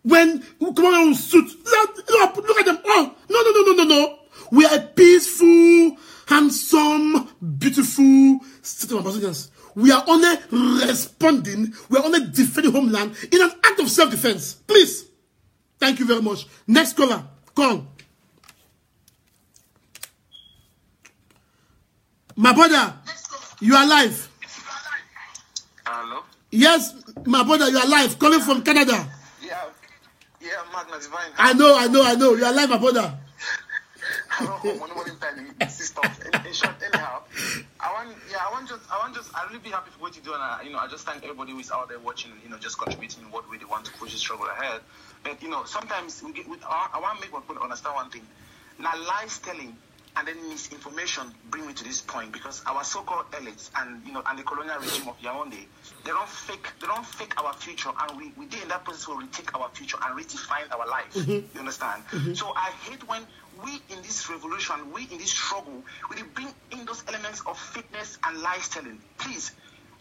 Speaker 1: When we come on with suit, look at them. Oh, no. We are a peaceful, handsome, beautiful set of Amazonians. We are only responding, we are only defending homeland in an act of self-defense. Please. Thank you very much. Next caller. Call. My brother, you are live.
Speaker 3: Hello?
Speaker 1: Yes, my brother, you are live. Calling from Canada.
Speaker 3: Yeah, Magna Divine.
Speaker 1: I know. You are live, my brother.
Speaker 3: I really be happy for what you do, and I just thank everybody who is out there watching, just contributing in what way they want to push the struggle ahead. But sometimes I want to make one point, understand one thing. Now, lies telling and then misinformation bring me to this point, because our so-called elites and and the colonial regime of Yaoundé, they don't fake our future, and we did in that process where we take our future and redefine our life. Mm-hmm. You understand? Mm-hmm. So I hate when we in this revolution, we in this struggle, we bring in those elements of fakeness and lies telling. Please,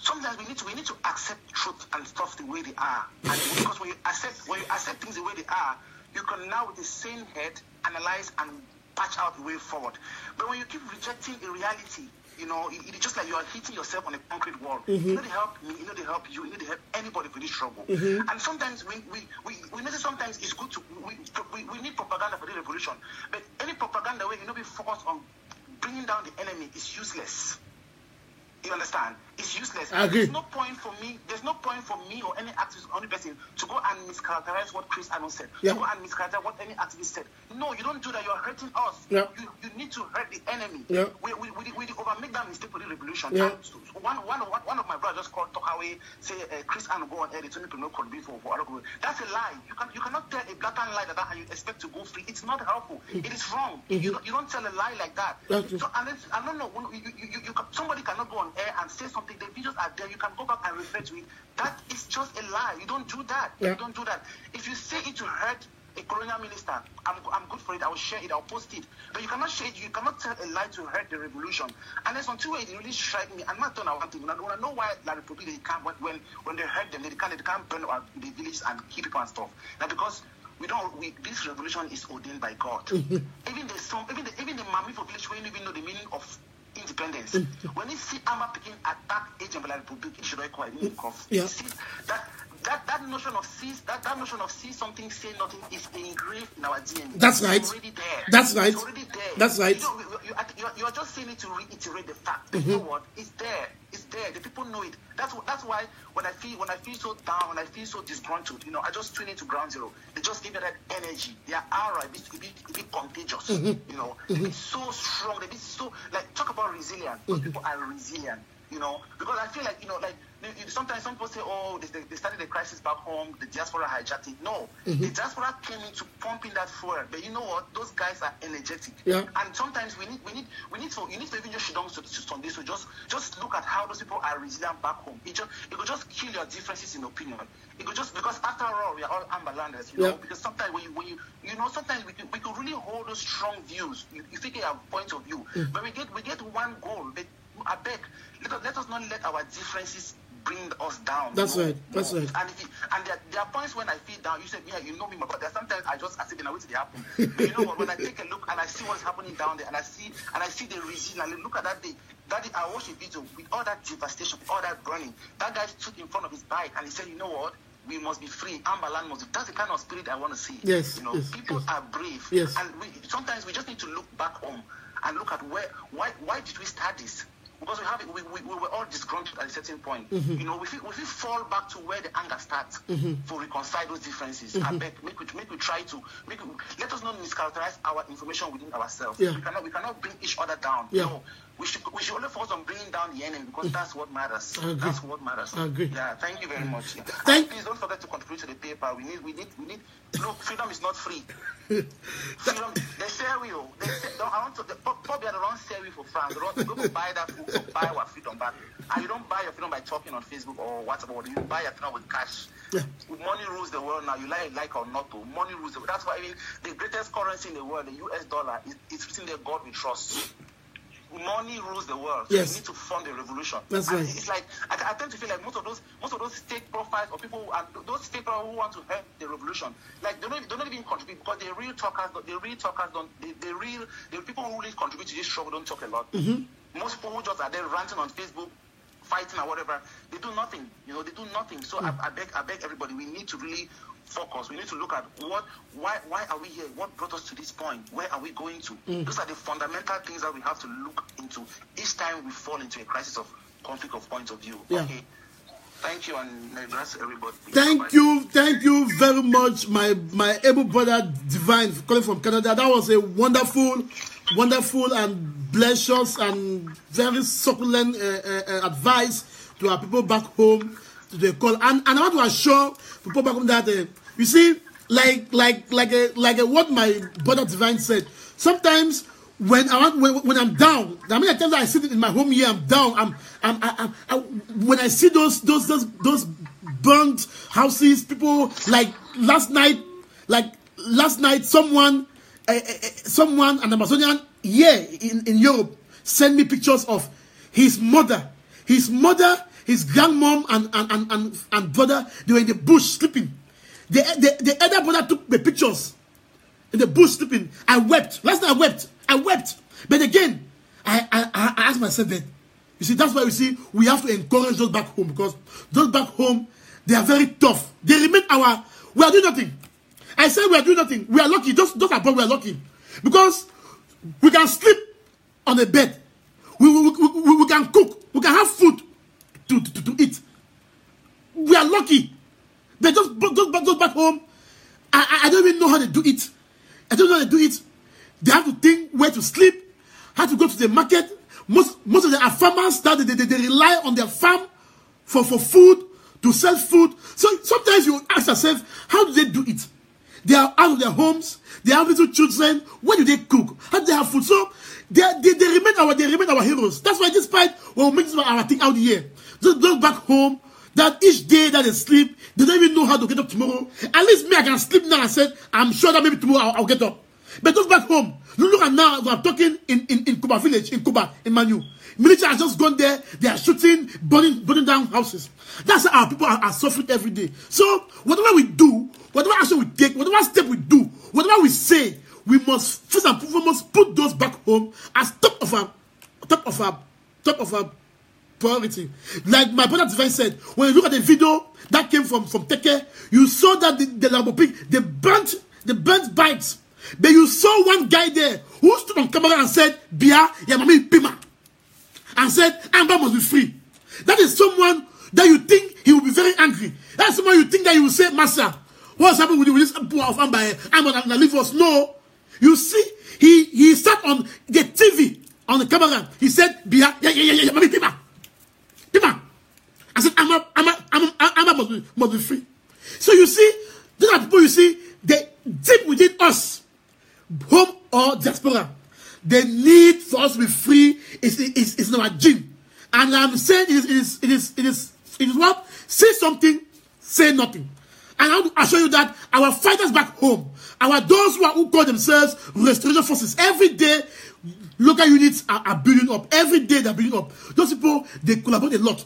Speaker 3: sometimes we need to accept truth and stuff the way they are. And because when you accept things the way they are, you can now with the same head analyze and patch out the way forward. But when you keep rejecting a reality, you know, it's just like you are hitting yourself on a concrete wall. You know they help me, you know they help you, you know they help anybody for this struggle. And sometimes we know that sometimes it's good to we need propaganda for the revolution. But any propaganda where you know we focus on bringing down the enemy is useless. You understand? It's useless. There's no point for me or any activist or any person to go and mischaracterize what Chris Arnold said. To go and mischaracterize what any activist said. No, you don't do that. You're hurting us. You need to hurt the enemy. We overmake that mistake for the revolution. One of my brothers just called Tokawe, say Chris Arnold go on air, they told me to no convene for other people. That's a lie. You cannot tell a blatant lie like that and you expect to go free. It's not helpful. It is wrong. You don't tell a lie like that. So unless, I don't know, somebody cannot go on air and say something, the videos are there, you can go back and refer to it. That is just a lie. You don't do that. You don't do that. If you say it to hurt a colonial minister, I'm good for it, I will share it, I'll post it. But you cannot share it, you cannot tell a lie to hurt the revolution. And there's until it really strike me, I'm not done one thing. I don't know why La Republic they can't when they hurt them, they can't burn out the village and kill people and stuff. Now because this revolution is ordained by God. Even the Mami for village, we don't even know the meaning of independence. When you see Amma picking attack agent of La Republic, it should require you see that notion of see something, say nothing is engraved in our DNA.
Speaker 1: That's right.
Speaker 3: It's already there.
Speaker 1: That's right.
Speaker 3: It's already there.
Speaker 1: That's right.
Speaker 3: You are just saying it to reiterate the fact. You know what? It's there. It's there. The people know it. That's why when I feel so down, when I feel so disgruntled, you know, I just tune into ground zero. They just give me that energy. Their aura a bit contagious. You know, they be so strong. They be so like talk about resilience. Those people are resilient. You know, because I feel like, you know, like sometimes some people say, oh, they started the crisis back home, the diaspora hijacked it. No, the diaspora came into pumping that forward. But you know what? Those guys are energetic. And sometimes you need to even just shut down to Sunday. So just look at how those people are resilient back home. It could just kill your differences in opinion. It could just, because after all, we are all amberlanders, you know, because sometimes when you know, sometimes we could really hold those strong views. You figure out point of view. But we get one goal. But I beg, let us not let our differences bring us down.
Speaker 1: That's right. That's right.
Speaker 3: And there are points when I feel down. You said, yeah, you know me, but there are sometimes I just sit in and wait till they happen. But you know what? When I take a look and I see what's happening down there, and I see the resilience, and look at that day. That day I watched a video with all that devastation, with all that burning. That guy stood in front of his bike and he said, you know what? We must be free. Amberland must be. That's the kind of spirit I want to see.
Speaker 1: Yes.
Speaker 3: You know, people are brave.
Speaker 1: Yes.
Speaker 3: And sometimes we just need to look back home and look at why did we start this? Because we were all disgruntled at a certain point. You know, if we fall back to where the anger starts to reconcile those differences, I beg, make we try to let us not mischaracterize our information within ourselves. We cannot bring each other down. No, we should only focus on bringing down the enemy, because that's what matters. That's what matters.
Speaker 1: I agree.
Speaker 3: Yeah, thank you very much. Yeah. Please don't forget to contribute to the paper. We need. Look, freedom is not free. Freedom, they sell you. Probably they don't sell you for France. They go buy that food or buy our freedom back. And you don't buy your freedom by talking on Facebook or WhatsApp, or you buy your freedom with cash. Money rules the world now. You like or not, to money rules the world. That's why the greatest currency in the world, the US dollar, is written there, God we trust. Money rules the world. So you need to fund the revolution. That's right. It's like I tend to feel like most of those state profiles or people those state profiles who want to help the revolution, like they don't even contribute, because the real talkers don't. The people who really contribute to this struggle don't talk a lot. Most people who just are there ranting on Facebook, fighting or whatever, they do nothing. You know, they do nothing. So I beg everybody, we need to really focus. We need to look at why are we here? What brought us to this point? Where are we going to? Those are the fundamental things that we have to look into each time we fall into a crisis of conflict of point of view. Okay. Thank you, and bless everybody.
Speaker 1: Thank you very much, my able brother Divine, calling from Canada. That was a wonderful and blessed and very succulent advice to our people back home, to the call. And I want to assure people back home that you see, like what my brother Divine said. Sometimes when I'm down, I mean, I tell you, I sit in my home here, I'm down. When I see those burnt houses, people, like last night, someone, an Amazonian here in Europe, sent me pictures of his mother his grandmom and brother, they were in the bush sleeping. The elder brother took the pictures in the bush sleeping. I wept. Last night I wept. But again, I asked myself that, you see, that's why we have to encourage those back home, because those back home, they are very tough. They remain we are doing nothing. I said we are doing nothing. We are lucky. Just above, we are lucky. Because we can sleep on a bed. We can cook. We can have food to eat. We are lucky. They just back home. I don't even know how they do it. I don't know how they do it. They have to think where to sleep, how to go to the market. Most of them are farmers that they rely on their farm for food, to sell food. So sometimes you ask yourself, how do they do it? They are out of their homes. They have little children. Where do they cook? How do they have food? So they remain our heroes. That's why, despite when we make our thing out here, just go back home. That each day that they sleep, they don't even know how to get up tomorrow. At least me, I can sleep now. I said, I'm sure that maybe tomorrow I'll get up. But those back home, look at now, I'm talking in Kuba village, in Kuba, in Manu. Military has just gone there. They are shooting, burning down houses. That's how our people are suffering every day. So whatever we do, whatever action we take, whatever step we do, whatever we say, we must first and foremost put those back home as top of our priority. Like my brother Divine said, when you look at the video that came from Teke, you saw that the Lambo pig, they burnt bikes. But you saw one guy there who stood on camera and said, Bia, ya mami pima. And said, Amba must be free. That is someone that you think he will be very angry. That is someone you think that he will say, Master, what's happening with this poor of Amba? Amba gonna leave us. No. You see, he sat on the TV, on the camera. He said, Bia, ya mami pima. Pima. I said, Amba must be free. So you see, these are people you see, they deep within us, home or diaspora, the need for us to be free is in our gene. And I'm saying it is what? Say something, say nothing. And I want to assure you that our fighters back home, those who call themselves restoration forces, every day local units are building up. Every day they're building up. Those people, they collaborate a lot.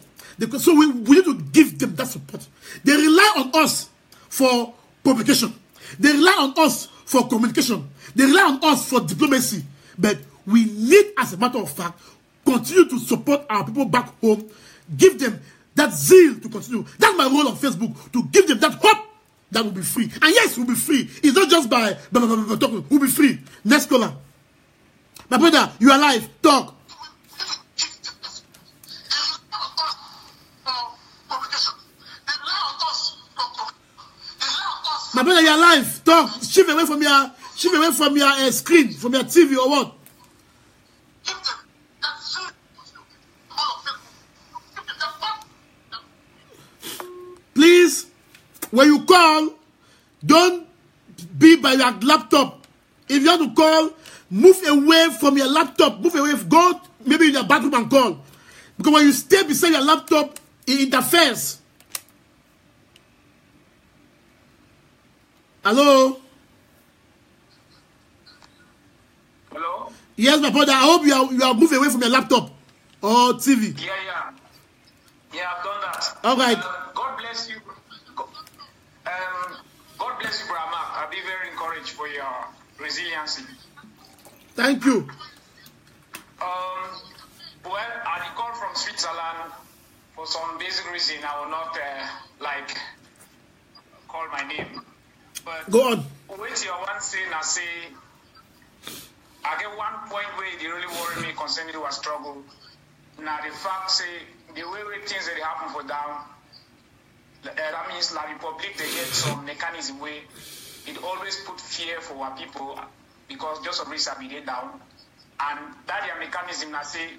Speaker 1: So we need to give them that support. They rely on us for publication. They rely on us for communication. They rely on us for diplomacy. But we need, as a matter of fact, continue to support our people back home. Give them that zeal to continue. That's my role on Facebook, to give them that hope that we'll be free. And yes, we'll be free. It's not just by talking. We'll be free. Next caller. My brother, you are alive. Talk. My brother, you're alive. Talk. Shift away from your screen, from your TV or what? Please, when you call, don't be by your laptop. If you have to call, move away from your laptop. Move away. Go maybe in your bathroom and call. Because when you stay beside your laptop, it interferes. Hello?
Speaker 4: Hello?
Speaker 1: Yes, my brother. I hope you are moving away from your laptop or TV.
Speaker 4: Yeah. Yeah, I've done that.
Speaker 1: All right.
Speaker 4: God bless you. God bless you, Brother Mark. I'll be very encouraged for your resiliency.
Speaker 1: Thank you.
Speaker 4: Well, I call from Switzerland for some basic reason. I will not call my name. But
Speaker 1: go on.
Speaker 4: With your one saying, I say, I get one point where they really worry me concerning our struggle. Now the fact say the way things that happen for down, that means La Republic they get some mechanism where it always put fear for our people because just of risk be down, and that their mechanism I say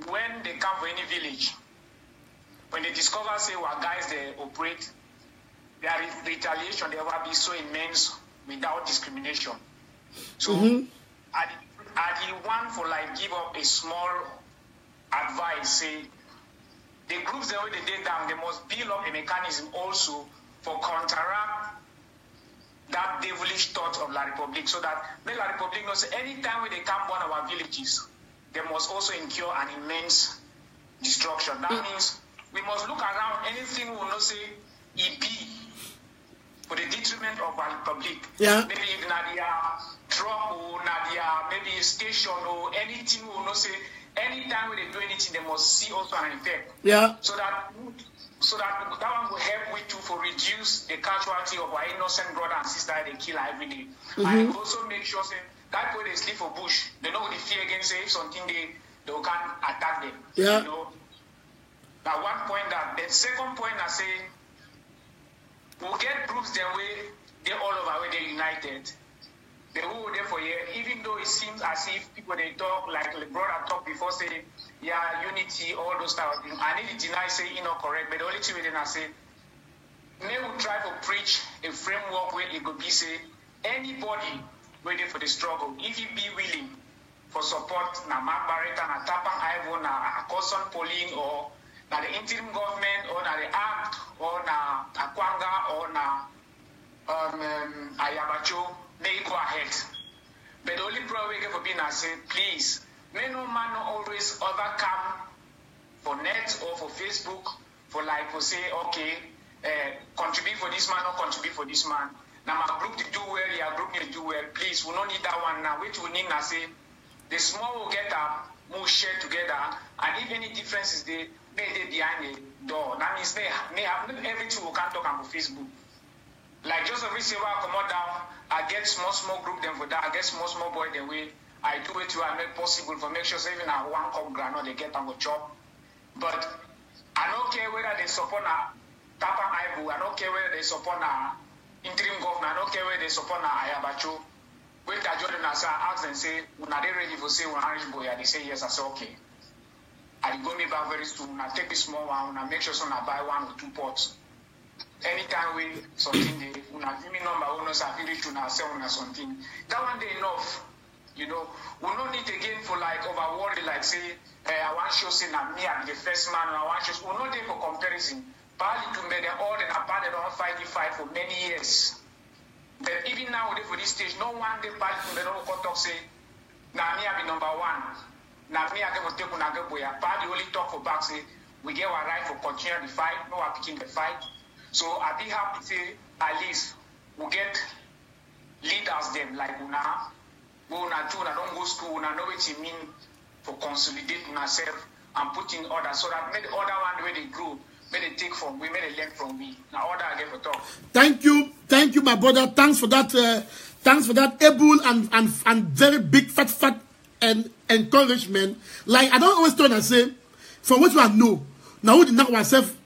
Speaker 4: when they come for any village, when they discover say our guys they operate, their retaliation they will be so immense without discrimination. So I the one for give up a small advice, say the groups that they did down, they must build up a mechanism also for counteract that devilish thought of La Republic, so that when La Republic knows anytime when they come one of our villages, they must also incur an immense destruction. That means we must look around anything we will not say it be for the detriment of our public.
Speaker 1: Yeah.
Speaker 4: Maybe if Nadia drop or Nadia maybe station or anything we will not say. Anytime they do anything, they must see also an effect.
Speaker 1: Yeah.
Speaker 4: So that one will help we too for reduce the casualty of our innocent brother and sister they kill every day. And also make sure say that way they sleep for bush, they know the fear against say if something they can attack them.
Speaker 1: Yeah.
Speaker 4: You know. Now one point that the second point I say we'll get groups their way, they all over where they're united. They were there for years, even though it seems as if people they talk like the brother talked before, say, yeah, unity, all those type of things. I need to deny, say, correct, but the only thing within I say, they will try to preach a framework where it could be, say, anybody waiting for the struggle, if he be willing for support, na Bareta, na Tapang Ivo, na Akoson Pauline, or na the interim government, or na the act, or na Akwanga, or na Ayabacho, they go ahead. But the only problem we get for being I say, please, may no man not always overcome for net or for Facebook for like for say, okay, contribute for this man or contribute for this man. Now my group to do well, your group need to do well. Please, we don't need that one now. Which we need now say the small will get up, move share together, and if any difference is there, they behind the door. That means they have everything we can talk on Facebook. Like just every silver I come out down, I get small group them for that, I get small boy the way I do it to I make possible for make sure even at one cup granite they get on the chop. But I don't care whether they support a Tapa Ibu, I don't care whether they support a interim governor, I don't care whether they support a Ayabacho. Wait till Jordan I ask them say, when are they ready for say one Irish boy? And they say yes, I say okay. I go me back very soon, I take the small one, I make sure so I buy 1 or 2 pots. Anytime we something they una give me number we say finish to sell una something. That one day enough. You know, we don't need again for like over worry like say I want show say na me I'm the first man I want show we not there for comparison. Partly to make them all and apart they don't fight for many years. But even now they for this stage, no one they partly to they don't talk say na me I be number 1. Na me I go take una go boy. Partly only talk for back say we get our right for continue the fight, no are picking the fight. So I be happy to say at least we get leaders them like una don't go school, una know what it mean for consolidate ourselves and put in order so that make the other one where they grow, may they take from we, may they learn from me. Now order again for talk.
Speaker 1: Thank you, my brother. Thanks for that able and very big fat and encouragement. Like I don't always turn and say, from what you know, now we did not ourselves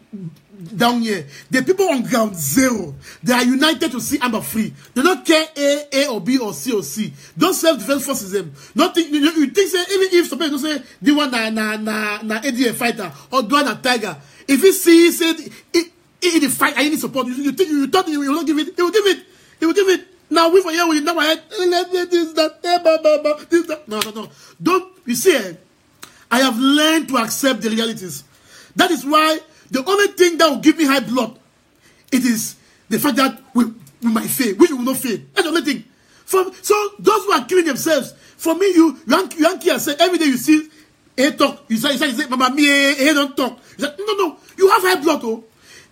Speaker 1: down here. The people on ground zero, they are united to see Amber free. They don't care A or B or C. Those self-defense forces them. Nothing. You think say even if somebody don't say the one na ADF fighter or the one na tiger, if he see say in the fight I need support, you think you thought you will not give it, he will give it. He will give it. Now we for here we now head this that no. Don't you see? I have learned to accept the realities. That is why. The only thing that will give me high blood, it is the fact that we might fail, which we will not fail. That's the only thing. So those who are killing themselves, for me, you can't say every day you see a talk, you say, Mama, me, don't talk. You say, no, you have high blood, oh.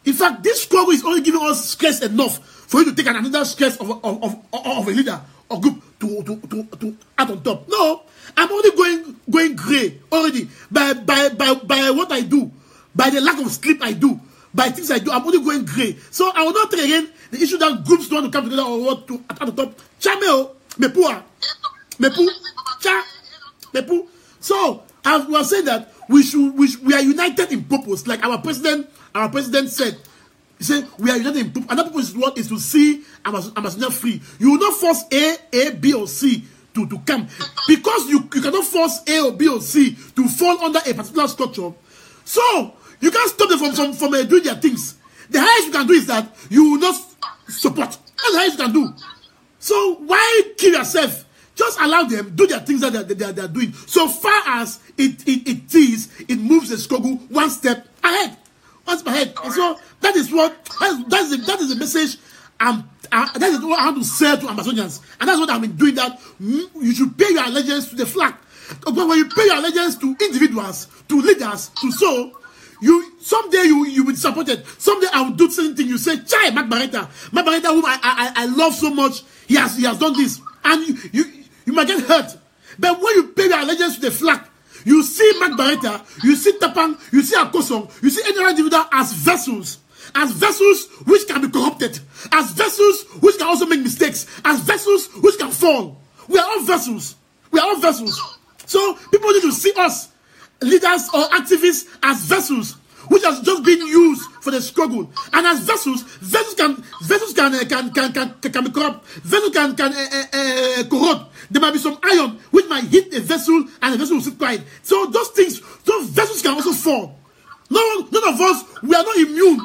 Speaker 1: In fact, this struggle is only giving us stress enough for you to take another stress of a leader or group to add on top. No, I'm only going grey already by what I do. By the lack of sleep I do, by things I do, I'm only going grey. So I will not take again the issue that groups don't want to come together or what to at the top. Chameo, mepu. So as we are saying that we are united in purpose, like our president said. He said we are united in purpose. Another purpose is what is to see Amazon free. You will not force A, B, or C to come because you cannot force A or B or C to fall under a particular structure. So you can't stop them from doing their things. The highest you can do is that you will not support. That's the highest you can do. So why kill yourself? Just allow them do their things that they are doing. So far as it moves the struggle one step ahead. And so that is the message. That is what I have to say to Amazonians, and that's what I've been doing. That you should pay your allegiance to the flag. But when you pay your allegiance to individuals, to leaders, to so, Someday you will be disappointed. Someday I will do certain thing. You say, "Chai, Mark Bareta, whom I love so much, he has done this," and you might get hurt. But when you pay your allegiance to the flag, you see Mark Bareta, you see Tapang, you see Akosong, you see any other individual as vessels which can be corrupted, as vessels which can also make mistakes, as vessels which can fall. We are all vessels. So people need to see us, leaders or activists, as vessels which has just been used for the struggle. And as vessels can be corrupt. Vessels can corrupt. There might be some iron which might hit a vessel and the vessel will sit quiet. So those vessels can also fall. None of us, we are not immune.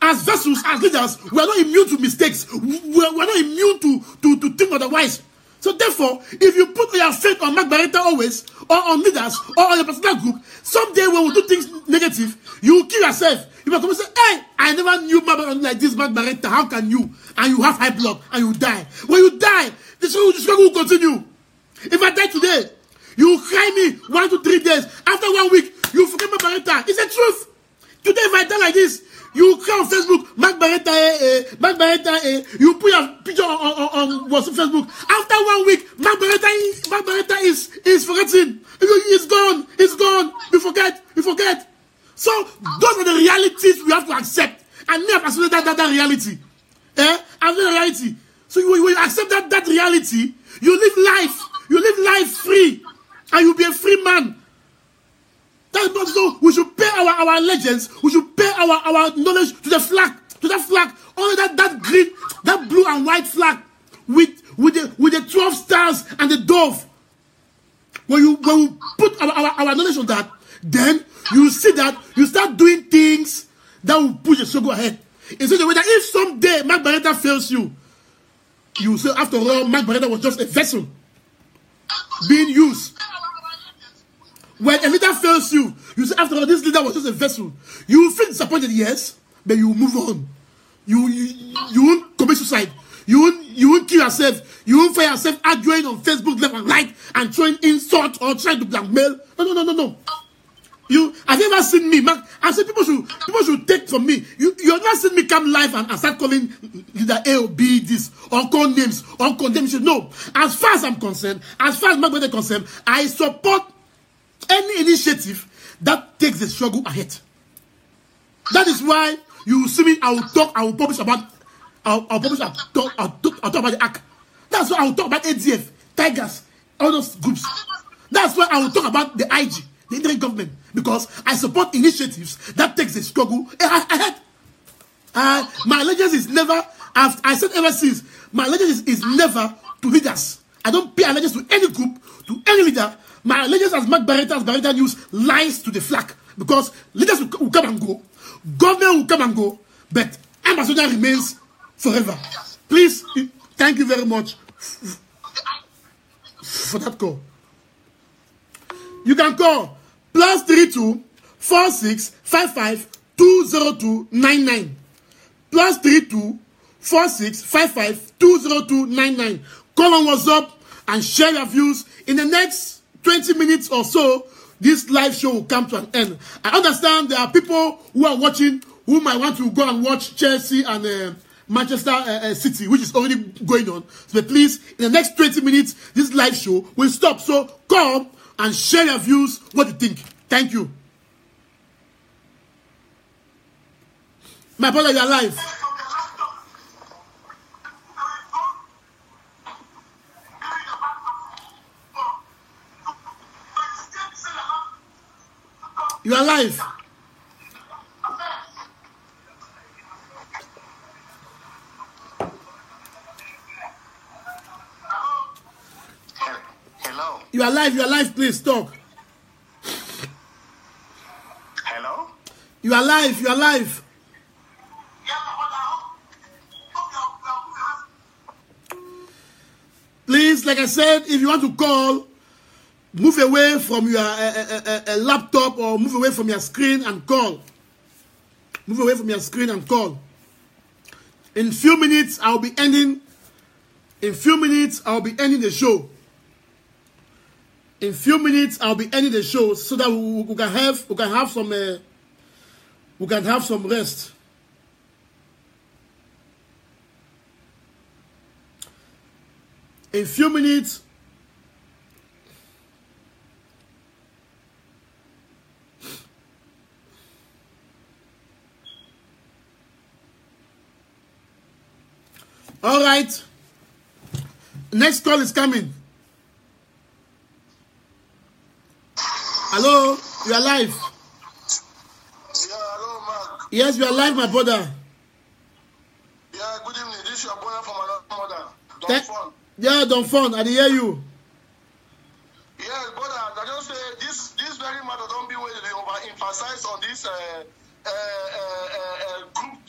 Speaker 1: As vessels, as leaders, we are not immune to mistakes. We are not immune to think otherwise. So therefore, if you put your faith on Mark Bareta always, or on leaders, or on your personal group, someday when we do things negative, you will kill yourself. You might come and say, "Hey, I never knew Mark Bareta like this, Mark Bareta. How can you?" And you have high blood, and you die. When you die, the struggle will continue. If I die today, you will cry me 1 to 3 days. After 1 week, you forget Mark Bareta. It's the truth. Today, if I die like this, you cry on Facebook, Mark Bareta, you put your picture on Facebook. After 1 week, Mark Bareta is forgotten. He's gone. You forget. So those are the realities we have to accept. And me, I've accepted that reality. I've the reality. So when you accept that reality, you live life free, and you'll be a free man. That's not so. We should pay our allegiance. We should pay our knowledge to the flag, only that green, that blue and white flag with the 12 stars and the dove. When we put our knowledge on that, then you see that you start doing things that will push the struggle ahead. In such a way that if someday Mark Bareta fails you, you say, after all, Mark Bareta was just a vessel being used. When a leader fails you, you say, after all, this leader was just a vessel. You will feel disappointed, yes, but you will move on. You won't commit suicide. You won't kill yourself. You won't find yourself arguing on Facebook left and right and throwing insult or trying to blackmail. No. Have you ever seen me, Mark? I said people should take from me. You have not seen me come live and start calling leader A or B this, or call names, or condemn shit. No. As far as I'm concerned, as far as Mark Bareta is concerned, I support any initiative that takes the struggle ahead. That is why you see me. I will publish about the ACK. That's why I will talk about ADF, Tigers, all those groups. That's why I will talk about the IG, the interim government, because I support initiatives that takes the struggle ahead. My allegiance is never, I said ever since, my allegiance is never to leaders. I don't pay allegiance to any group, to any leader. My allegiance as Mark Bareta, as Bareta News, lies to the flag. Because leaders will come and go, government will come and go, but ambassador remains forever. Please, thank you very much for that call. You can call +32 46 55 202 99. +32 46 55 202 99. Call on WhatsApp and share your views. In the next 20 minutes or so, this live show will come to an end. I understand there are people who are watching who might want to go and watch Chelsea and Manchester City, which is already going on. So please, in the next 20 minutes, this live show will stop. So come and share your views, what you think. Thank you. My brother, you are live. You are live.
Speaker 2: Hello.
Speaker 1: You are live, please talk.
Speaker 2: Hello.
Speaker 1: You are live. Please, like I said, if you want to call, move away from your laptop or move away from your screen and call. Move away from your screen and call. In few minutes, I'll be ending the show. In few minutes, I'll be ending the show so that we can have we can have some rest. In few minutes, all right. Next call is coming. Hello, you are live.
Speaker 2: Yeah, hello, Mark.
Speaker 1: Yes, you are live, my brother.
Speaker 2: Yeah, good evening. This is your brother from another mother.
Speaker 1: Thank-
Speaker 2: Don't phone.
Speaker 1: Yeah, don't phone. I hear you.
Speaker 2: Yeah, brother, I just say this very matter don't be where they overemphasize on this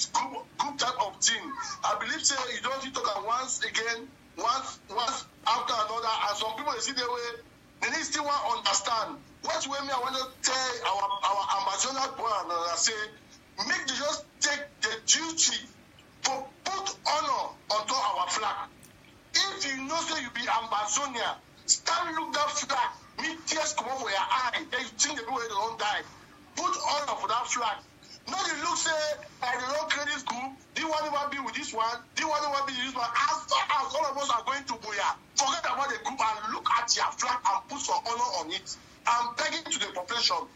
Speaker 2: group type of thing. I believe say you don't need to talk once again, once after another, and some people they see the way they need still want to understand. What way me I want to tell our ambassador brother and say make they just take the duty to put honor onto our flag. If you know say you be ambassador, stand look that flag, me tears come over your eye, then you think the people they don't die. Put honor for that flag. No, you look say I don't create this group, this one will be with this one, this one will be with this one. As far as all of us are going to Boya, forget about the group and look at your flag and put some honor on it. I'm begging to the population.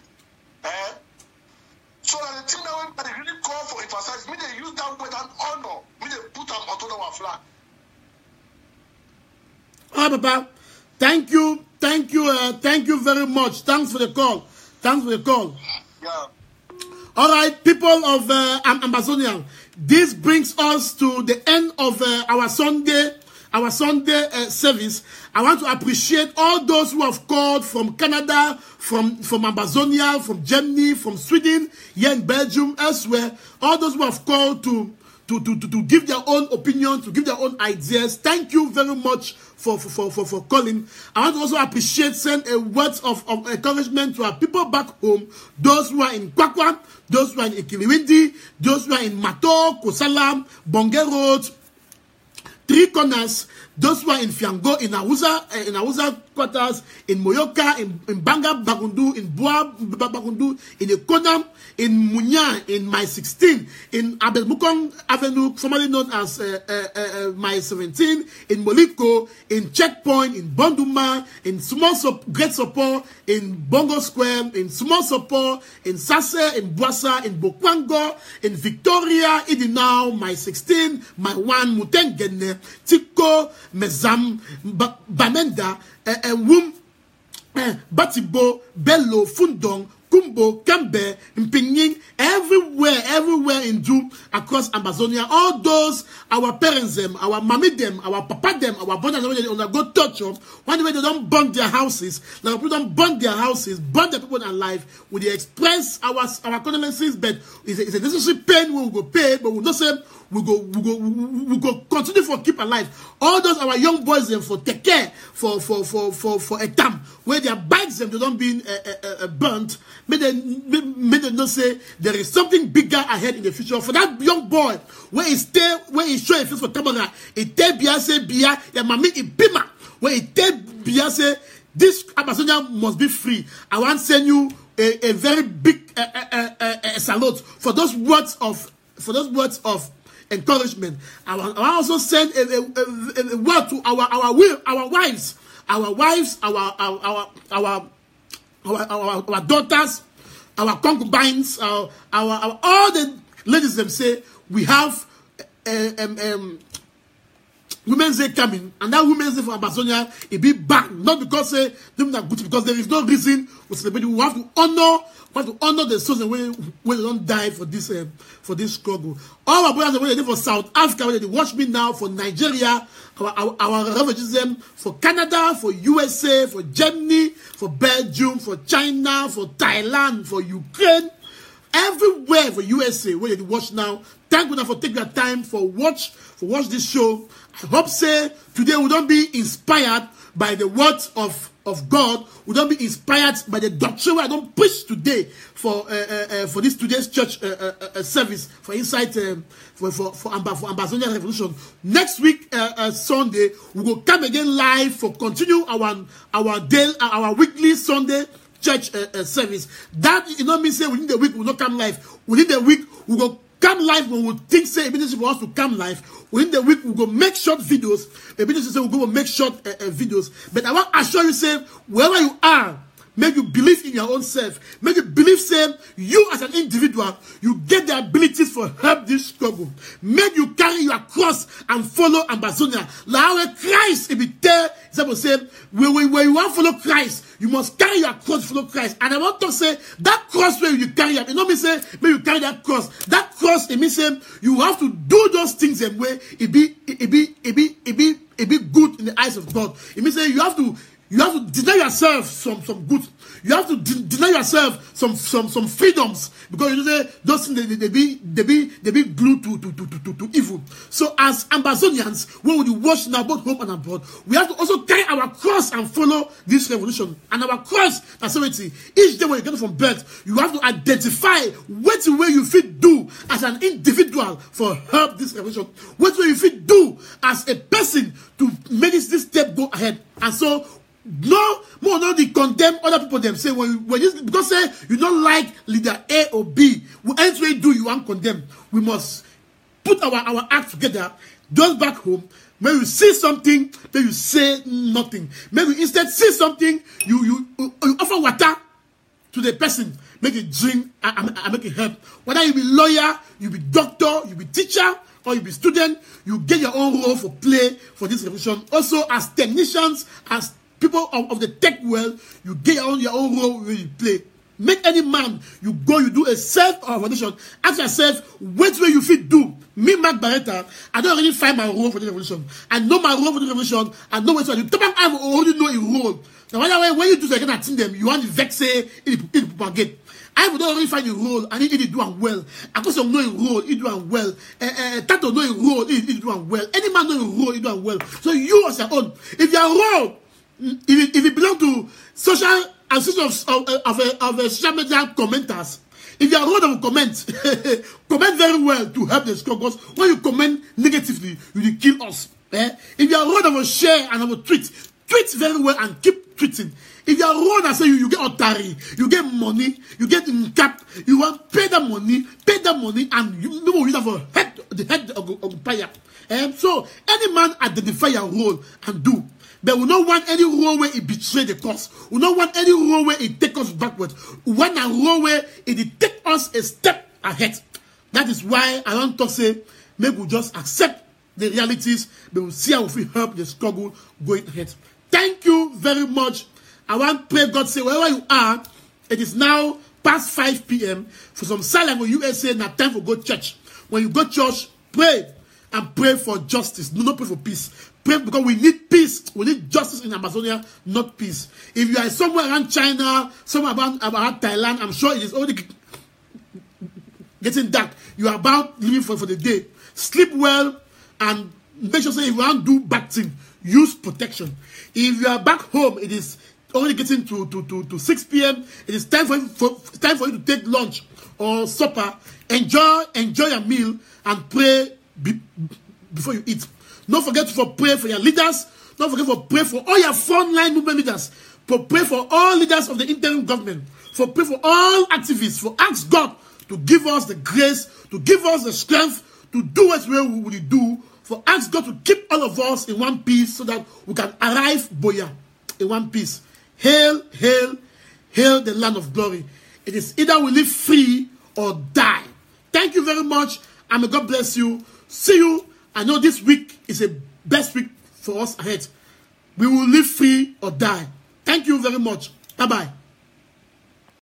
Speaker 2: So that the thing that they really call for emphasize, me they use that word and honor, me they put them onto our flag.
Speaker 1: All right, Papa. Thank you very much. Thanks for the call.
Speaker 2: Yeah.
Speaker 1: All right, people of Ambazonia, this brings us to the end of our Sunday service. I want to appreciate all those who have called from Canada, from Ambazonia, from Germany, from Sweden, here in Belgium, elsewhere. All those who have called to give their own opinion, to give their own ideas. Thank you very much for calling. I want to also appreciate, send a words of encouragement to our people back home, those who are in Kwakwa, those who are in Ikiliwindi, those who are in Mato, Kosalam, Bonge Road, Three Corners, those who are in Fiango, in Awuza quarters, in Moyoka, in Banga Bagundu, in Boa Bagundu, in Ekonam, in Munya, in My 16, in Abelmukong Avenue, formerly known as My 17, in Moliko, in Checkpoint, in Bonduma, in Great Support, in Bongo Square, in Small Support, in Sase, in Boasa, in Bokwango, in Victoria, Idinao, My 16, My 1, Mutengene, Tiko, Mezam, Bamenda, Wum, Batibo, Bello, Fundong, Kumbo, Kambe, Mpinying, everywhere in Ju, across Amazonia, all those, our parents them, our mommy them, our papa them, our brothers, when they go touch them, when they don't burn their houses, now people don't burn their houses, burn their people alive, we they express our condolences, but it's a necessary pain we will go pay, but we not say we go continue for keep alive. All those our young boys them for take care for a time where their bikes them they don't be burnt. May they not say there is something bigger ahead in the future for that young boy where he show a face for camera. It tell Bia say Bia ya mami ibima where it tell Bia say this Amazonia must be free. I want to send you a very big salute for those words of encouragement. I also send a word to our wives, our daughters, our concubines, our all the ladies them say we have Women's Day coming, and that Women's Day for Amazonia it be back, not because them are good, because there is no reason we celebrate. We have to honor the souls when they don't die for this struggle. All our brothers when they live for South Africa, when they watch me now for Nigeria, our refugees them for Canada, for USA, for Germany, for Belgium, for China, for Thailand, for Ukraine, everywhere for USA where they watch now. Thank you for taking your time for watch this show. I hope say today we don't be inspired by the words of God. We don't be inspired by the doctrine I don't preach today for this today's church service for Insight for Ambazonia Revolution. Next week Sunday we will come again live for continue our weekly Sunday church service. That you know me say within the week we will not come live. Within the week we will come live when we think say ministry for us to come live. Within the week we will make short videos. The ministry say we will make short videos. But I want to assure you, say wherever you are, make you believe in your own self. Make you believe, say, you as an individual, you get the abilities for help this struggle. Make you carry your cross and follow Ambazonia. Like Christ, if it tell, example, say, when you want to follow Christ, you must carry your cross, follow Christ. And I want to say, that cross where you carry up, you know me say, when you carry that cross, it means say, you have to do those things in way, it be good in the eyes of God. It means say, you have to deny yourself some good. You have to deny yourself some freedoms, because you know those things they be glued to evil. So as Ambazonians, when we watch now both home and abroad, we have to also carry our cross and follow this revolution. And our cross, that's authority. Each day when you get from birth, you have to identify what way you fit do as an individual for help this revolution. What way you fit do as a person to make this step go ahead. And so no more no they condemn other people them say when you because say you don't like leader A or B, any way do you want condemn. We must put our act together. Just back home, when you see something, then you say nothing. Maybe instead see something, you offer water to the person, make it drink and make it help. Whether you be lawyer, you be doctor, you be teacher, or you be student, you get your own role for play for this revolution. Also as technicians, as people of the tech world, you get your own role where you play. Make any man, you go, you do a self-evaluation. Ask yourself, what way you fit do? Me, Mark Bareta, I don't really find my role for the revolution. I know my role for the revolution. I know what I do. I already know a role. Now, when you do the kind of thing, them, you want to vex say, it propagate. I would already find a role, and he do well. I also know a role, he do well. Tato know a role, he do well. Any man know a role, he do well. So you as your own, if your role, if it belong to social and of social media commenters, if you are one of comment, comment very well to help the struggle. Because when you comment negatively, you will kill us. If you are one of a share and of a tweet very well and keep tweeting. If you are one and say you get otari, you get money, you get in cap, you want pay that money, and you know you have the head of the fire. So any man identify your role and do. But we don't want any role where it betray the cause. We don't want any role where it take us backwards. We want a role where it take us a step ahead. That is why I want to say, maybe we just accept the realities, but we'll see how we help the struggle going ahead. Thank you very much. I want to pray God say, wherever you are, it is now past 5 p.m. For some silence when USA, now time for go church. When you go church, pray and pray for justice. Do not pray for peace. Pray because we need peace. We need justice in Amazonia, not peace. If you are somewhere around China, somewhere about Thailand, I'm sure it is already getting dark. You are about living for the day. Sleep well and make sure say if you want to do bad thing, use protection. If you are back home, it is only getting to 6 p.m. It is time for you to take lunch or supper. Enjoy your meal and pray before you eat. Don't forget to pray for your leaders. Don't forget to pray for all your frontline movement leaders. For pray for all leaders of the interim government. For pray for all activists. For ask God to give us the grace, to give us the strength to do what we will do. For ask God to keep all of us in one piece so that we can arrive Boya in one piece. Hail, hail, hail the land of glory. It is either we live free or die. Thank you very much, and may God bless you. See you. I know this week is a best week for us ahead. We will live free or die. Thank you very much. Bye-bye.